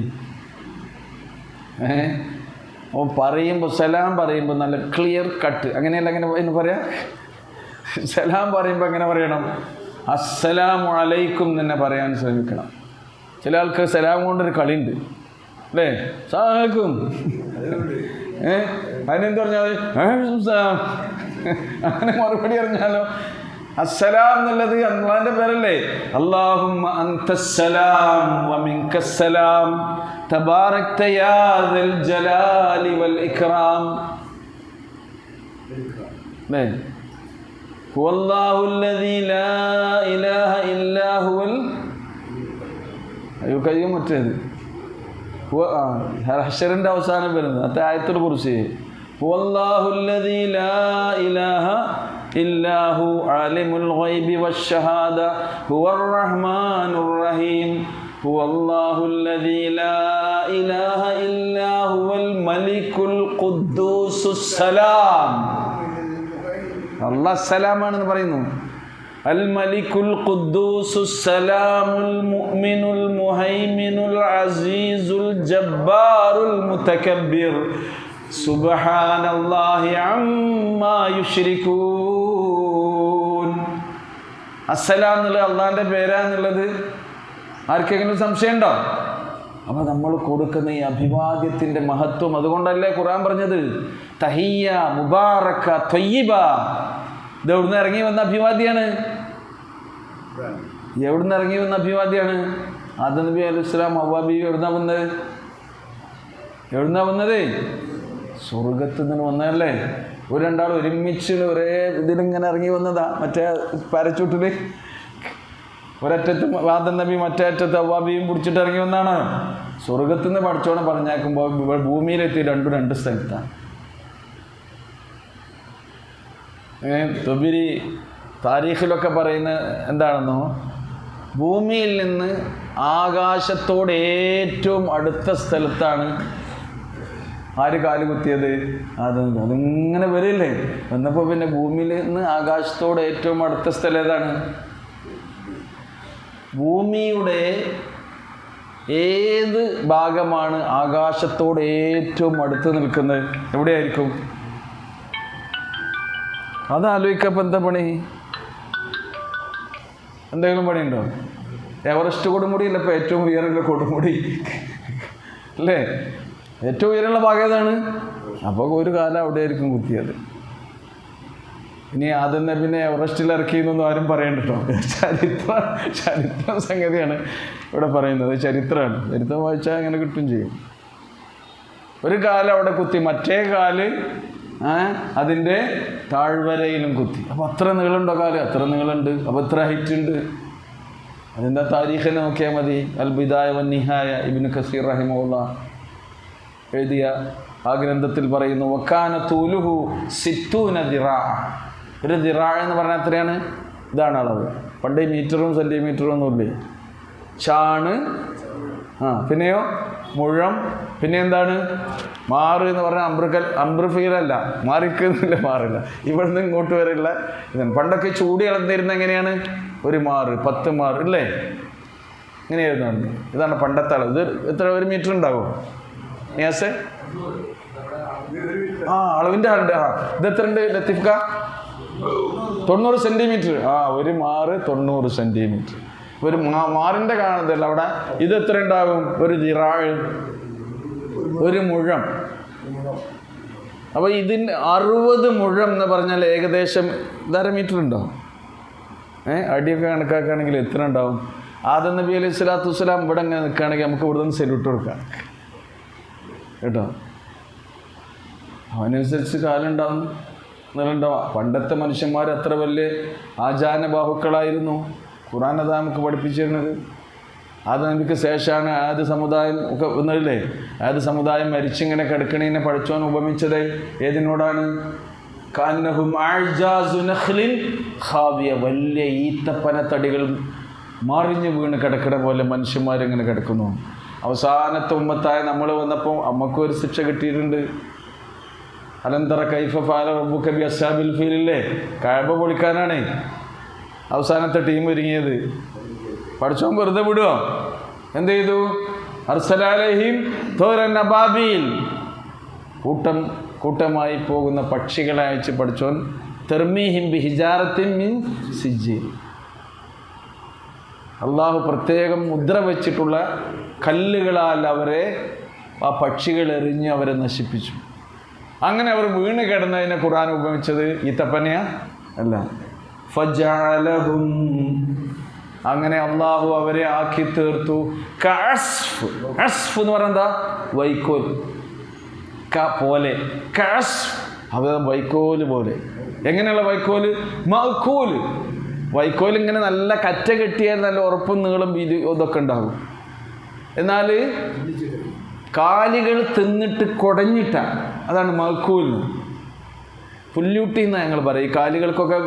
അപ്പോൾ പറയുമ്പോൾ സലാം പറയുമ്പോൾ നല്ല ക്ലിയർ കട്ട്, അങ്ങനെയല്ല അങ്ങനെ എന്ന് പറയാം. സലാം പറയുമ്പോൾ എങ്ങനെ പറയണം? അസ്സലാമു അലൈക്കും തന്നെ പറയാൻ ശ്രമിക്കണം. ചില ആൾക്ക് സലാം കൊണ്ടൊരു കളിയുണ്ട് അല്ലേ? സലാമലൈക്കും അതിനെന്ത് പറഞ്ഞാൽ അങ്ങനെ മറുപടി അറിഞ്ഞാലോ? അസ്സലാം എന്നുള്ളത് അള്ളാഹിന്റെ പേരല്ലേ? അല്ലാഹുമ്മ അൻതസ്സലാം വമിൻകസ്സലാം തബാറക്ത യാ ദൽ ജലാലി വൽ ഇക്റാം. അല്ലേ? ഹുവല്ലാഹുല്ലദീ ലാ ഇലാഹ ഇല്ലാ ഹുവൽ അയ്യോ മറ്റേത് ഹശറിൻ്റെ അവസാനം വരുന്നത് അത്തെ ആയത്തുൽ കുർസി. ഹുവല്ലാഹുല്ലദീ ലാ ഇലാഹ ഇല്ലാഹു ആലിമുൽ ഗൈബി വശ്ശഹാദ ഹുവർ റഹ്മാനുർ റഹീം ഹുവല്ലാഹുല്ലദീ ലാ ഇലാഹ ഇല്ലാ ഹുവൽ മലിക്കുൽ ഖുദ്ദൂസുസ് സലാം. അല്ലാഹ് സലാമാണെന്ന് പറയുന്നു. അൽ മലിക്കുൽ ഖുദ്ദൂസുസ് സലാമുൽ മുഅ്മിനുൽ മുഹൈമിനുൽ അസീസുൽ ജബ്ബാറുൽ മുതകബ്ബിർ സുബ്ഹാനല്ലാഹി അമ്മാ യുശ്രികൂൻ. അസ്സലാം എന്നുള്ളത് അള്ളാഹിൻ്റെ പേരാന്നുള്ളത് ആർക്കെങ്കിലും സംശയമുണ്ടോ? അപ്പോൾ നമ്മൾ കൊടുക്കുന്ന ഈ അഭിവാദ്യത്തിൻ്റെ മഹത്വം, അതുകൊണ്ടല്ലേ ഖുർആൻ പറഞ്ഞത് തഹിയ്യ മുബാറക ത്വയ്യിബ. ഇത് എവിടുന്ന് ഇറങ്ങി വന്ന അഭിവാദ്യാണ്? എവിടുന്ന് ഇറങ്ങി വന്ന അഭിവാദ്യാണ്? ആദം നബി അലൈഹി സ്വലാം ഹവ്വാ ബീവി എവിടുന്നാ വന്നത്? സ്വർഗത്തിൽ നിന്ന് വന്നതല്ലേ. ഒരു രണ്ടാൾ ഒരുമിച്ച് ഒരേ ഇതിലിങ്ങനെ ഇറങ്ങി വന്നതാ. മറ്റേ പാരച്ചൂട്ടിൽ ഒരറ്റത്ത് ആദം നബി മറ്റേ അറ്റത്ത് ഹവ്വാ ബീവിയും പിടിച്ചിട്ട് ഇറങ്ങി വന്നാണ്. സ്വർഗത്തിൽ നിന്ന് പഠിച്ചോണം പറഞ്ഞേക്കുമ്പോൾ ഇവിടെ ഭൂമിയിലെത്തി രണ്ട് സ്ഥലത്താണ്. തൊബിരി താരീഖിലൊക്കെ പറയുന്ന എന്താണെന്നോ, ഭൂമിയിൽ നിന്ന് ആകാശത്തോട് ഏറ്റവും അടുത്ത സ്ഥലത്താണ് ആര് കാലുകുത്തിയത്? അതിങ്ങനെ വരില്ലേ. വന്നപ്പോൾ പിന്നെ ഭൂമിയിൽ നിന്ന് ആകാശത്തോട് ഏറ്റവും അടുത്ത സ്ഥലം ഏതാണ്? ഭൂമിയുടെ ഏത് ഭാഗമാണ് ആകാശത്തോട് ഏറ്റവും അടുത്ത് നിൽക്കുന്നത്? എവിടെയായിരിക്കും? അതാലോചിക്കപ്പോൾ എന്താ പണി? എന്തെങ്കിലും പണിയുണ്ടോ? എവറസ്റ്റ് കൊടുമുടിയല്ല ഇപ്പോൾ ഏറ്റവും ഉയരമുള്ള കൊടുമുടി അല്ലേ? ഏറ്റവും ഉയരമുള്ള ഭാഗം ഏതാണ്? അപ്പോൾ ഒരു കാലം അവിടെ ആയിരിക്കും കുത്തിയത്. ഇനി ആദം നബിനെ എവറസ്റ്റിൽ ഇറക്കിയെന്നൊന്നും ആരും പറയണ്ട കേട്ടോ. ചരിത്രം സംഗതിയാണ് ഇവിടെ പറയുന്നത്. ചരിത്രം വായിച്ചാൽ അങ്ങനെ കിട്ടും ചെയ്യും. ഒരു കാലം അവിടെ കുത്തി, മറ്റേ കാല് അതിൻ്റെ താഴ്വരയിലും കുത്തി. അപ്പോൾ അത്ര നീളമുണ്ടോ കാല്? അത്ര നീളമുണ്ട്. അപ്പോൾ എത്ര ഹൈറ്റ് ഉണ്ട്? അതിൻ്റെ താരീഖിനെ നോക്കിയാൽ മതി. അൽ ബിദായ വൻ നിഹായ ഇബ്നു കസീർ റഹിമഹുല്ലാഹ് എഴുതിയ ആ ഗ്രന്ഥത്തിൽ പറയുന്നു, വക്കാന തൂലുഹു 60 ദിറാ. ഒരു ദിറാ എന്ന് പറഞ്ഞാൽ എത്രയാണ്? ഇതാണ് അളവ്. പണ്ട് മീറ്ററും സെൻറ്റിമീറ്ററും ഒന്നുമില്ലേ. ചാണ്, പിന്നെയോ മുഴം, പിന്നെ എന്താണ് മാറ് എന്ന് പറഞ്ഞാൽ അംബ്രഫീലല്ല, മാറിക്കുന്നില്ല, മാറില്ല. ഇവിടുന്ന് ഇങ്ങോട്ട് വരെയുള്ള ഇതാണ്. പണ്ടൊക്കെ ചൂടി ഇളന്നിരുന്ന എങ്ങനെയാണ്? ഒരു മാറ്, 10 മാറ് ഇല്ലേ, ഇങ്ങനെയായിരുന്നു. ഇതാണ് പണ്ടത്തെ അളവ്. ഇത് എത്ര? 1 മീറ്റർ ഉണ്ടാവും നിയാസേ? അളവിൻ്റെ ആളുണ്ട്. ഇത് എത്ര ഉണ്ട് ലത്തീഫ്ക? 90 സെൻറ്റിമീറ്റർ. ഒരു മാറ് 90 സെൻറ്റിമീറ്റർ. ഒരു മാറിൻ്റെ കാണുന്നതല്ല അവിടെ. ഇത് എത്ര ഉണ്ടാകും? ഒരു ദിറാഴ്, ഒരു മുഴം. അപ്പോൾ ഇതിന് 60 മുഴം എന്ന് പറഞ്ഞാൽ ഏകദേശം 1.5 മീറ്റർ ഉണ്ടോ? അടിയൊക്കെ കണക്കാക്കുകയാണെങ്കിൽ എത്ര ഉണ്ടാവും? ആദം നബി അലൈഹി സ്വലാത്തു വസ്സലാം ഇവിടെ ഇങ്ങനെ നിൽക്കുകയാണെങ്കിൽ നമുക്ക് ഇവിടെ നിന്ന് സെല്യൂട്ട് കൊടുക്കാം കേട്ടോ. അവനനുസരിച്ച് കാലം ഉണ്ടാവും, നിലണ്ടാവും. പണ്ടത്തെ മനുഷ്യന്മാർ അത്ര വലിയ ആചാരബാഹുക്കളായിരുന്നു. ഖുർആൻ അതാ നമുക്ക് പഠിപ്പിച്ചിരുന്നത്. ആദം നബിക്ക് ശേഷമാണ് ആദ്യ സമുദായം ഒക്കെ വന്നതില്ലേ. ആദ്യ സമുദായം മരിച്ചിങ്ങനെ കിടക്കണീനെ പഠിച്ചോൻ ഉപമിച്ചത് ഏതിനോടാണ്? കാന്നഹും അഅ്ജാസു നഖ്ലിൻ ഖാവിയ. വലിയ ഈത്തപ്പന തടികൾ മറിഞ്ഞു വീണ് കിടക്കണ പോലെ മനുഷ്യന്മാരിങ്ങനെ കിടക്കുന്നു. അവസാനത്തെ ഉമ്മത്തായ നമ്മൾ വന്നപ്പോൾ അമ്മക്കും ഒരു ശിക്ഷ കിട്ടിയിട്ടുണ്ട്. അലന്തറ കൈഫ ഫഅല റബ്ബുക ബി അസ്ഹാബിൽ ഫീലില്ലേ, കഅബ പൊളിക്കാനാണ് അവസാനത്തെ ടീം ഒരുങ്ങിയത്. പഠിച്ചോൻ വെറുതെ വിടുവോ? എന്ത് ചെയ്തു? അർസലലൈഹിം തൗറൻ അബാബീൽ. കൂട്ടമായി പോകുന്ന പക്ഷികളെ അയച്ച് പഠിച്ചോൻ തർമീഹിം ബി ഹിജാറത്തിൻ മിൻ സിജ്ജീൽ. അള്ളാഹു പ്രത്യേകം മുദ്ര വെച്ചിട്ടുള്ള കല്ലുകളാൽ അവരെ ആ പക്ഷികൾ എറിഞ്ഞ് അവരെ നശിപ്പിച്ചു. അങ്ങനെ അവർ വീണ് കിടന്നതിനെ ഖുർആൻ ഉപമിച്ചത് ഈത്തപ്പനയ അല്ല, ഫജഅലഹും. അങ്ങനെ അള്ളാഹു അവരെ ആക്കി തീർത്തു. കഅസ്ഫ്. അസ്ഫ് എന്ന് പറഞ്ഞാൽ എന്താ? വൈക്കോൽ. പോലെ അത് വൈക്കോല് പോലെ. എങ്ങനെയുള്ള വൈക്കോല്? മഅ്കൂല്. വൈക്കോൽ ഇങ്ങനെ നല്ല കറ്റ കെട്ടിയാൽ നല്ല ഉറപ്പും നീളം വീതി ഇതൊക്കെ ഉണ്ടാകും. എന്നാൽ കാലികൾ തിന്നിട്ട് കുടഞ്ഞിട്ട, അതാണ് മഅ്കൂൽ. പുല്ലൂട്ടി എന്നാണ് ഞങ്ങൾ പറയും. ഈ കാലികൾക്കൊക്കെ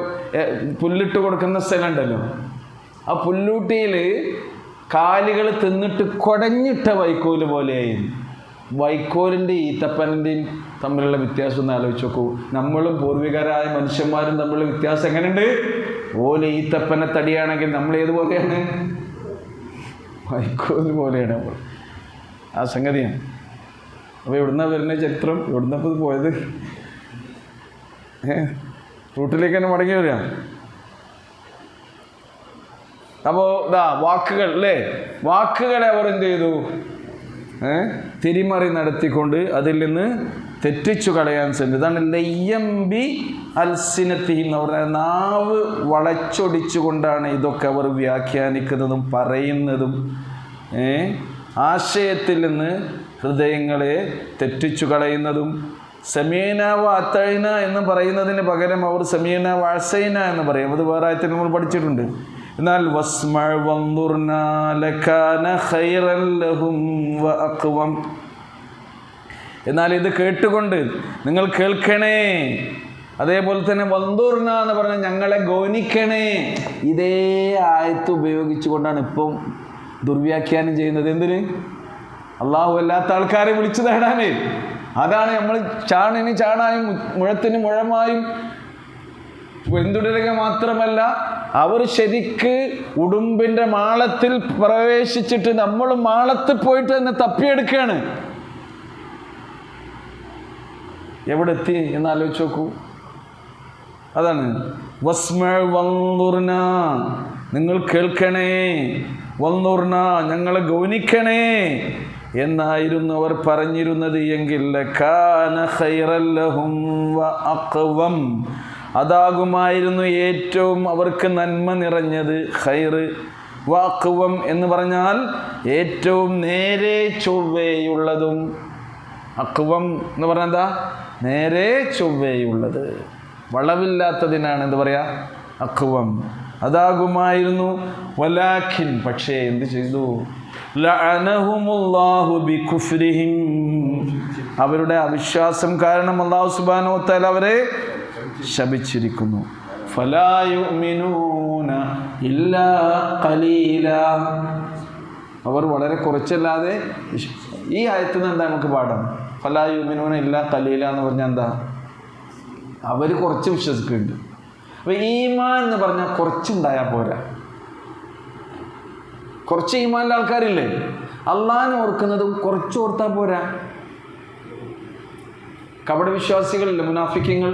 പുല്ലിട്ട് കൊടുക്കുന്ന സ്ഥലം ഉണ്ടല്ലോ, ആ പുല്ലൂട്ടിയിൽ കാലികൾ തിന്നിട്ട് കുടഞ്ഞിട്ട വൈക്കോല് പോലെയായിരുന്നു. വൈക്കോലിൻ്റെ ഈത്തപ്പനൻ്റെയും തമ്മിലുള്ള വ്യത്യാസം ഒന്ന് ആലോചിച്ച് നോക്കൂ. നമ്മളും പൂർവികരായ മനുഷ്യന്മാരും തമ്മിലുള്ള വ്യത്യാസം എങ്ങനെയുണ്ട്? ഓല ഈത്തപ്പന തടിയാണെങ്കിൽ നമ്മൾ ഏതുപോലെയാണ്? വൈക്കോല് പോലെയാണ് നമ്മൾ. ആ സംഗതിയാണ്. അപ്പോൾ എവിടുന്നാണ് വരുന്ന ചരിത്രം? എവിടുന്നപ്പോൾ ഇത് പോയത്? റൂട്ടിലേക്ക് തന്നെ മടങ്ങി വരിക. അപ്പോൾ വാക്കുകൾ അല്ലേ, വാക്കുകളെ അവർ എന്ത് ചെയ്തു? തിരിമറി നടത്തിക്കൊണ്ട് അതിൽ നിന്ന് തെറ്റിച്ചു കളയാൻ ശ്രമിച്ചു. ഇതാണ് ലയ്യംബി അൽസിനത്തിഹിം എന്ന് പറഞ്ഞാൽ നാവ് വളച്ചൊടിച്ചുകൊണ്ടാണ് ഇതൊക്കെ അവർ വ്യാഖ്യാനിക്കുന്നതും പറയുന്നതും ആശയത്തിൽ നിന്ന് ഹൃദയങ്ങളെ തെറ്റിച്ചു കളയുന്നതും. സമീന വ അത്തൈന എന്ന് പറയുന്നതിന് പകരം അവർ സമീന വഅസൈന എന്ന് പറയും. അത് വേറെ ആയത്തിൽ നമ്മൾ പഠിച്ചിട്ടുണ്ട്. എന്നാൽ വസ്മഅ വൻദുർന ലകാന ഖൈറൻ ലഹും വ അഖ്വം, എന്നാൽ ഇത് കേട്ടുകൊണ്ട് നിങ്ങൾ കേൾക്കണേ, അതേപോലെ തന്നെ വൻദുർന എന്ന് പറഞ്ഞാൽ ഞങ്ങളെ ഗൗനിക്കണേ. ഇതേ ആയത്ത് ഉപയോഗിച്ചുകൊണ്ടാണ് ഇപ്പം ദുർവ്യാഖ്യാനം ചെയ്യുന്നത്. എന്തിന്? അള്ളാഹു അല്ലാത്ത ആൾക്കാരെ വിളിച്ചു നേടാനേ. അതാണ് നമ്മൾ ചാണിന് ചാണായും മുഴത്തിന് മുഴമായും പിന്തുടരുക മാത്രമല്ല, അവർ ശരിക്ക് ഉടുമ്പിൻ്റെ മാളത്തിൽ പ്രവേശിച്ചിട്ട് നമ്മളും മാളത്തിൽ പോയിട്ട് തന്നെ തപ്പിയെടുക്കുകയാണ്. എവിടെ എത്തി എന്ന് ആലോചിച്ച് നോക്കൂ. അതാണ് വസ്മഅ വൻദുർന, നിങ്ങൾ കേൾക്കണേ, വൻദുർന ഞങ്ങളെ ഗൗനിക്കണേ എന്നായിരുന്നു അവർ പറഞ്ഞിരുന്നത് എങ്കിൽ ലകാന ഖൈറൻ ലഹും വ അഖ്വം, അതാകുമായിരുന്നു ഏറ്റവും അവർക്ക് നന്മ നിറഞ്ഞത്. ഖൈറ് വ അഖ്വം എന്ന് പറഞ്ഞാൽ ഏറ്റവും നേരെ ചൊവ്വയുള്ളതും. അഖ്വം എന്ന് പറഞ്ഞാൽ എന്താ? നേരെ ചൊവ്വയുള്ളത്, വളവില്ലാത്തതിനാണ് എന്ത് പറയാ? അഖ്വം. അതാകുമായിരുന്നു. വലാഖിൻ, പക്ഷേ എന്ത് ചെയ്തു? ലഅനഹുമുല്ലാഹു ബികുഫ്രിഹിം, അവരുടെ അവിശ്വാസം കാരണം അല്ലാഹു സുബ്ഹാനഹു വ തആല അവരെ ശപിച്ചിരിക്കുന്നു. ഫലാ യുഅ്മിനൂന ഇല്ലാ ഖലീലാ, അവർ വളരെ കുറച്ചല്ലാതെ. ഈ ആയത്തിൽ നിന്ന് എന്താ നമുക്ക് പാഠം? ഫലാ യുഅ്മിനൂന ഇല്ലാ ഖലീല എന്ന് പറഞ്ഞാൽ എന്താ? അവർ കുറച്ച് വിശ്വസിക്കുന്നുണ്ട്. അപ്പോൾ ഈമാൻ എന്ന് പറഞ്ഞാൽ കുറച്ചുണ്ടായാൽ പോരാ. കുറച്ച് ഈമാനിലെ ആൾക്കാരില്ലേ, അള്ളാഹിനെ ഓർക്കുന്നതും കുറച്ച് ഓർത്താൽ പോരാ. കപട വിശ്വാസികളില്ലേ മുനാഫിക്കങ്ങൾ,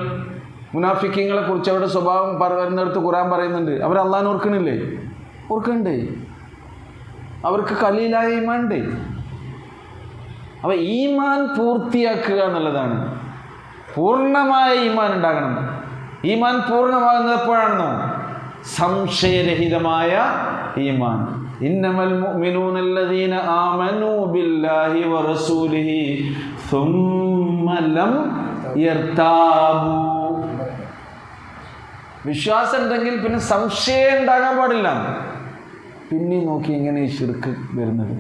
മുനാഫിക്കങ്ങളെ കുറിച്ച് അവരുടെ സ്വഭാവം പറയുന്നിടത്ത് ഖുർആൻ പറയുന്നുണ്ട്. അവർ അള്ളാഹിനെ ഓർക്കണില്ലേ? ഓർക്കണ്ടേ? അവർക്ക് ഖലീലായ ഈമാൻ ഉണ്ട്. അപ്പോൾ ഈമാൻ പൂർത്തിയാക്കുക എന്നുള്ളതാണ്. പൂർണ്ണമായ ഈമാൻ ഉണ്ടാകണം. ഈമാൻ പൂർണ്ണമാകുന്നത് എപ്പോഴാണെന്നോ? സംശയരഹിതമായ ഈമാൻ. ഇന്നമൽ മുഅ്മിനൂന അല്ലദീന ആമനൂ ബില്ലാഹി വറസൂലിഹി സുമ്മ ലം യർതാബു. വിശ്വാസം ഉണ്ടെങ്കിൽ പിന്നെ സംശയം ഉണ്ടാകാൻ പാടില്ല. പിന്നെ നോക്കി എങ്ങനെ ഈ ശിർക്ക് വരുന്നത്?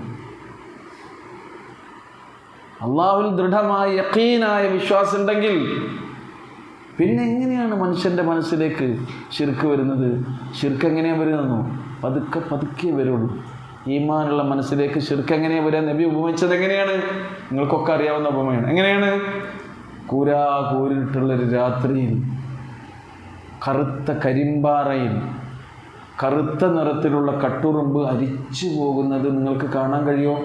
അള്ളാഹുവിൽ ദൃഢമായ യഖീനായ വിശ്വാസം ഉണ്ടെങ്കിൽ പിന്നെ എങ്ങനെയാണ് മനുഷ്യൻ്റെ മനസ്സിലേക്ക് ശിർക്ക് വരുന്നത്? ശിർക്ക് എങ്ങനെയാണ് വരുന്നതെന്നോ? പതുക്കെ പതുക്കെ വരുള്ളൂ. ഈമാനുള്ള മനസ്സിലേക്ക് ശിർക്ക് എങ്ങനെയാണ് വരിക? നബി ഉപമിച്ചത് എങ്ങനെയാണ്? നിങ്ങൾക്കൊക്കെ അറിയാവുന്ന ഉപമയാണ്. എങ്ങനെയാണ്? കൂരിട്ടുള്ളൊരു രാത്രിയിൽ, കറുത്ത കരിമ്പാറയിൽ കറുത്ത നിറത്തിലുള്ള കട്ടുറുമ്പ് അരിച്ചു പോകുന്നത് നിങ്ങൾക്ക് കാണാൻ കഴിയുമോ?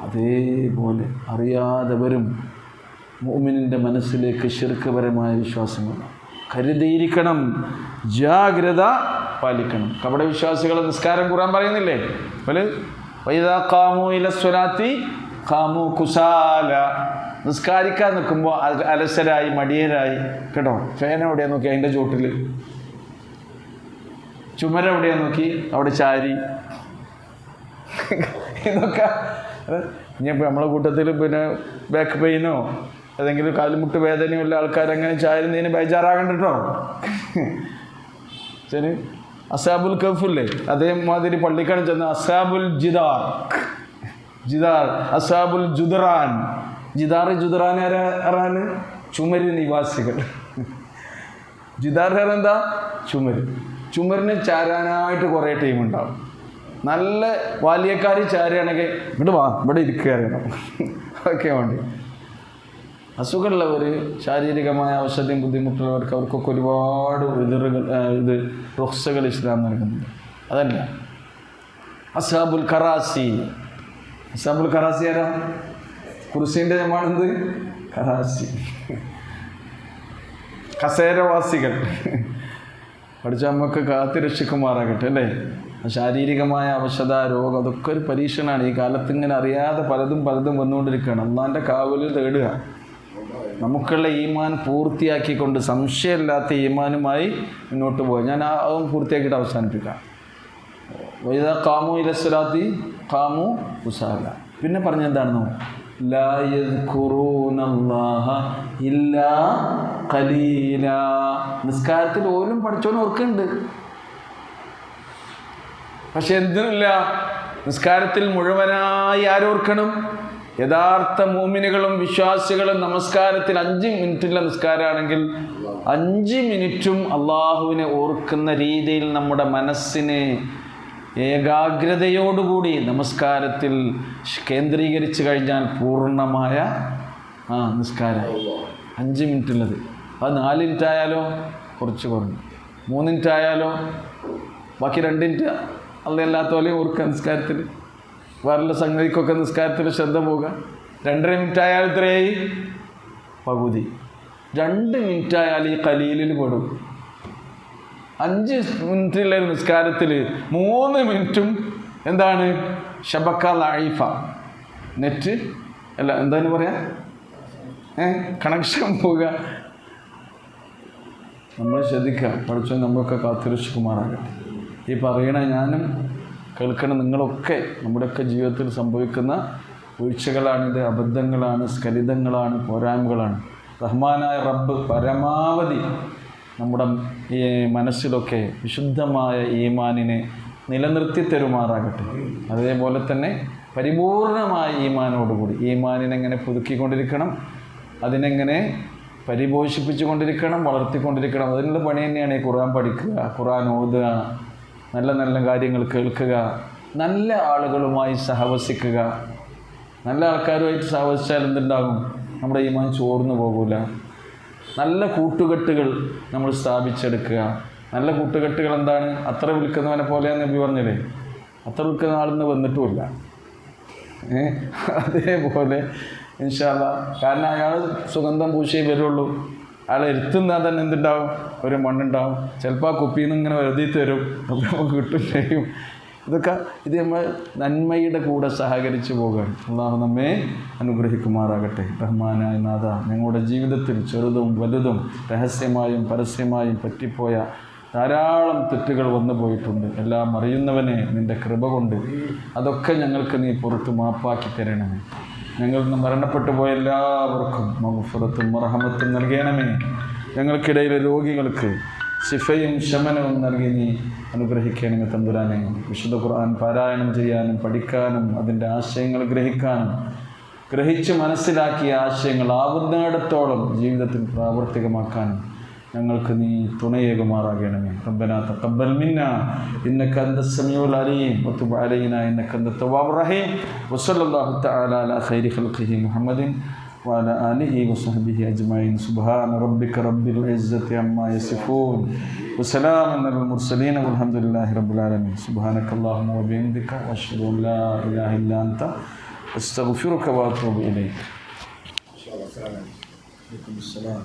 അതേപോലെ അറിയാതെ വരും മുഅ്മിനിൻ്റെ മനസ്സിലേക്ക് ശിർക്ക്പരമായ വിശ്വാസങ്ങൾ. കരുതിയിരിക്കണം, ജാഗ്രത പാലിക്കണം. കപട വിശ്വാസികളെ നിസ്കാരം ഖുർആൻ പറയുന്നില്ലേ? വൈദാ ഖാമൂ ഇല സ്വലാത്തി ഖാമൂ കുസാല, നിസ്കാരിക്കാൻ നിൽക്കുമ്പോൾ അലസരായി മടിയരായി. കേട്ടോ, ഫാൻ എവിടെയാ നോക്കി അതിൻ്റെ ചോട്ടിൽ, ചുമരെവിടെയാ നോക്കി അവിടെ ചാരി. ഇതൊക്കെ ഇനിയിപ്പോൾ നമ്മളെ കൂട്ടത്തിൽ പിന്നെ ബാക്ക് പെയിനോ ഏതെങ്കിലും കാലുമുട്ട് വേദനയുള്ള ആൾക്കാരങ്ങനെ ചാരുന്നതിന് ബേജാറാകണ്ടോ? ശരി, അസാബുൽ കഫില്ലേ, അതേമാതിരി പള്ളിക്കാണ് ചെന്ന് അസാബുൽ ജിദാർ അസാബുൽ ജുദറാൻ. ജുദറാൻ ആരാണ്? ചുമര് നിവാസികൾ. ജിദാർ എന്താ? ചുമരിന് ചാരാനായിട്ട് കുറേ ടീമുണ്ടാവും. നല്ല ബാല്യക്കാർ ചാരുകയാണെങ്കിൽ ഇങ്ങോട്ട് വാ, ഇവിടെ ഇരിക്കുകയാണ് ഒക്കെ വേണ്ടി. അസുഖമുള്ളവർ, ശാരീരികമായ ഔഷധം ബുദ്ധിമുട്ടുള്ളവർക്ക് അവർക്കൊക്കെ ഒരുപാട് റുഖ്സകൾ ഇസ്ലാം നൽകുന്നുണ്ട്. അതല്ല അസ്ഹാബുൽ കറാസി. അസ്ഹാബുൽ കറാസി ആരാ? കുർസീൻ്റെ ജമാണെന്ത്? കറാസി, കസേരവാസികൾ. പഠിച്ച നമുക്ക് കാത്തിരക്ഷിക്കുമാറാകട്ടെ അല്ലേ. ശാരീരികമായ അവശത, രോഗം, അതൊക്കെ ഒരു പരീക്ഷണമാണ്. ഈ കാലത്ത് ഇങ്ങനെ അറിയാതെ പലതും വന്നുകൊണ്ടിരിക്കുകയാണ്. അള്ളാൻ്റെ കാവലിൽ തേടുക. നമുക്കുള്ള ഈമാൻ പൂർത്തിയാക്കിക്കൊണ്ട് സംശയമില്ലാത്ത ഈമാനുമായി മുന്നോട്ട് പോകാം. ഞാൻ അതും പൂർത്തിയാക്കിയിട്ട് അവസാനിപ്പിക്കാം. വഇദാ ഖാമു ഇലസ്സലാത്തി ഖാമു കുസാല. പിന്നെ പറഞ്ഞെന്താണെന്നോ, ലാ യദ്കുറൂനല്ലാഹ ഇല്ലാ ഖലീലാ. നിസ്കാരത്തിൽ ഓലും പഠിച്ചോനും ഓർക്കുന്നുണ്ട്, പക്ഷെ എന്തിനില്ല, നിസ്കാരത്തിൽ മുഴുവനായി ആരോർക്കണം? യഥാർത്ഥ മുഅ്മിനുകളും വിശ്വാസികളും നമസ്കാരത്തിൽ 5 മിനിറ്റുള്ള നിസ്കാരമാണെങ്കിൽ 5 മിനിറ്റും അള്ളാഹുവിനെ ഓർക്കുന്ന രീതിയിൽ നമ്മുടെ മനസ്സിനെ ഏകാഗ്രതയോടുകൂടി നമസ്കാരത്തിൽ കേന്ദ്രീകരിച്ച് കഴിഞ്ഞാൽ പൂർണ്ണമായ നിസ്കാരം. 5 മിനിറ്റുള്ളത് അത് 4 മിനിറ്റ് ആയാലോ കുറച്ച് കുറഞ്ഞു, 3 മിനിറ്റ് ആയാലോ ബാക്കി 2 മിനിറ്റ് അല്ലാത്ത പോലെയും ഓർക്കുക നിസ്കാരത്തിൽ. വേറെ സംഗതിക്കൊക്കെ നിസ്കാരത്തിൽ ശ്രദ്ധ പോവുക. 2.5 മിനിറ്റ് ആയാൽ ഇത്രയായി പകുതി. 2 മിനിറ്റ് ആയാൽ ഈ ഖലീലിൽ പെടും. 5 മിനിറ്റുള്ള നിസ്കാരത്തിൽ 3 മിനിറ്റും എന്താണ്, ഷബക്ക ലൈഫ, നെറ്റ് അല്ല എന്താണ് പറയാ, കണക്ഷൻ പോവുക. നമ്മൾ ശ്രദ്ധിക്കാം. പഠിച്ചോ നമ്മളൊക്കെ കാത്തിരക്ഷിക്കുമാറാകട്ടെ. ഈ പറയണ ഞാനും കേൾക്കണം നിങ്ങളൊക്കെ നമ്മുടെയൊക്കെ ജീവിതത്തിൽ സംഭവിക്കുന്ന വീഴ്ചകളാണിത്, അബദ്ധങ്ങളാണ്, സ്ഖലിതങ്ങളാണ്, പോരായ്മകളാണ്. റഹ്മാനായ റബ്ബ് പരമാവധി നമ്മുടെ ഈ മനസ്സിലൊക്കെ വിശുദ്ധമായ ഈമാനിനെ നിലനിർത്തി തരുമാറാകട്ടെ. അതേപോലെ തന്നെ പരിപൂർണമായ ഈമാനോടുകൂടി ഈമാനിനെങ്ങനെ പുതുക്കിക്കൊണ്ടിരിക്കണം, അതിനെങ്ങനെ പരിപോഷിപ്പിച്ചു കൊണ്ടിരിക്കണം, വളർത്തിക്കൊണ്ടിരിക്കണം. അതിനുള്ള പണി തന്നെയാണ് ഈ ഖുർആൻ പഠിക്കുക, ഖുർആൻ ഓതുക, നല്ല നല്ല കാര്യങ്ങൾ കേൾക്കുക, നല്ല ആളുകളുമായി സഹവസിക്കുക. നല്ല ആൾക്കാരുമായിട്ട് സഹവസിച്ചാൽ എന്തുണ്ടാകും, നമ്മുടെ ഈമാൻ ചോർന്നു പോകില്ല. നല്ല കൂട്ടുകെട്ടുകൾ നമ്മൾ സ്ഥാപിച്ചെടുക്കുക. നല്ല കൂട്ടുകെട്ടുകൾ എന്താണ്, അത്ര വിൽക്കുന്നവനെ പോലെയാണ് നബി പറഞ്ഞില്ലേ, അത്ര വിൽക്കുന്ന ആളൊന്നും വന്നിട്ടുമില്ല. അതേപോലെ ഇൻഷാ അല്ലാഹ്, കാരണം അയാൾ സുഗന്ധം പൂശിയേ വരുള്ളൂ. അയാളെ ഇരുത്തുന്നാൽ തന്നെ എന്തുണ്ടാവും, ഒരു മണ്ണുണ്ടാവും. ചിലപ്പോൾ ആ കുപ്പിയിൽ നിന്ന് ഇങ്ങനെ വെറുതെ തരും, അപ്പോൾ നമുക്ക് കിട്ടും ചെയ്യും. ഇത് നമ്മൾ നന്മയുടെ കൂടെ സഹകരിച്ചു പോകുകയാണ്. അള്ളാഹു നമ്മെ അനുഗ്രഹിക്കുമാറാകട്ടെ. റഹ്മാനായ നാഥ, ഞങ്ങളുടെ ജീവിതത്തിൽ ചെറുതും വലുതും രഹസ്യമായും പരസ്യമായും പറ്റിപ്പോയ ധാരാളം തെറ്റുകൾ വന്നു പോയിട്ടുണ്ട്. എല്ലാം അറിയുന്നവനെ നിൻ്റെ കൃപ കൊണ്ട് അതൊക്കെ ഞങ്ങൾക്ക് നീ പുറത്ത് മാപ്പാക്കി തരണമേ. ഞങ്ങളിൽ നിന്ന് മരണപ്പെട്ടു പോയ എല്ലാവർക്കും മഗ്ഫിറത്തും മർഹമത്തും നൽകണമേ. ഞങ്ങൾക്കിടയിലെ രോഗികൾക്ക് ശിഫയും ശമനവും നൽകി നീ അനുഗ്രഹിക്കണമേ തമ്പുരാനെ. വിശുദ്ധ ഖുർആൻ പാരായണം ചെയ്യാനും പഠിക്കാനും അതിൻ്റെ ആശയങ്ങൾ ഗ്രഹിക്കാനും ഗ്രഹിച്ച് മനസ്സിലാക്കിയ ആശയങ്ങൾ ആവുന്നിടത്തോളം ജീവിതത്തിൽ പ്രാവർത്തികമാക്കാനും ഞങ്ങൾക്ക് നീ തുണയേകുമാറാകണമേ. റബ്ബനാ തഖബ്ബൽ മിന്നാ ഇന്നക അൻതസ് സമീഉൽ അലീം വതുബ് അലൈനാ ഇന്നക അൻതത് തവ്വാബുർ റഹീം. വസല്ലല്ലാഹു തആല അലാ ഖൈരി ഖൽഖിഹി മുഹമ്മദിൻ വഅലാ ആലിഹി വസഹ്ബിഹി അജ്മഈൻ. സുബ്ഹാന റബ്ബിക റബ്ബിൽ ഇസ്സത്തി അമ്മാ യസിഫൂൻ വസലാമുൻ അലൽ മുർസലീൻ വൽഹംദുലില്ലാഹി റബ്ബിൽ ആലമീൻ. സുബ്ഹാനകല്ലാഹുമ്മ വബിഹംദിക അശ്ഹദു അൻ ലാ ഇലാഹ ഇല്ലാ അൻത അസ്തഗ്ഫിറുക വഅതൂബു ഇലൈക്. ഇൻഷാ അല്ലാഹ്. അലൈക്കും അസ്സലാം.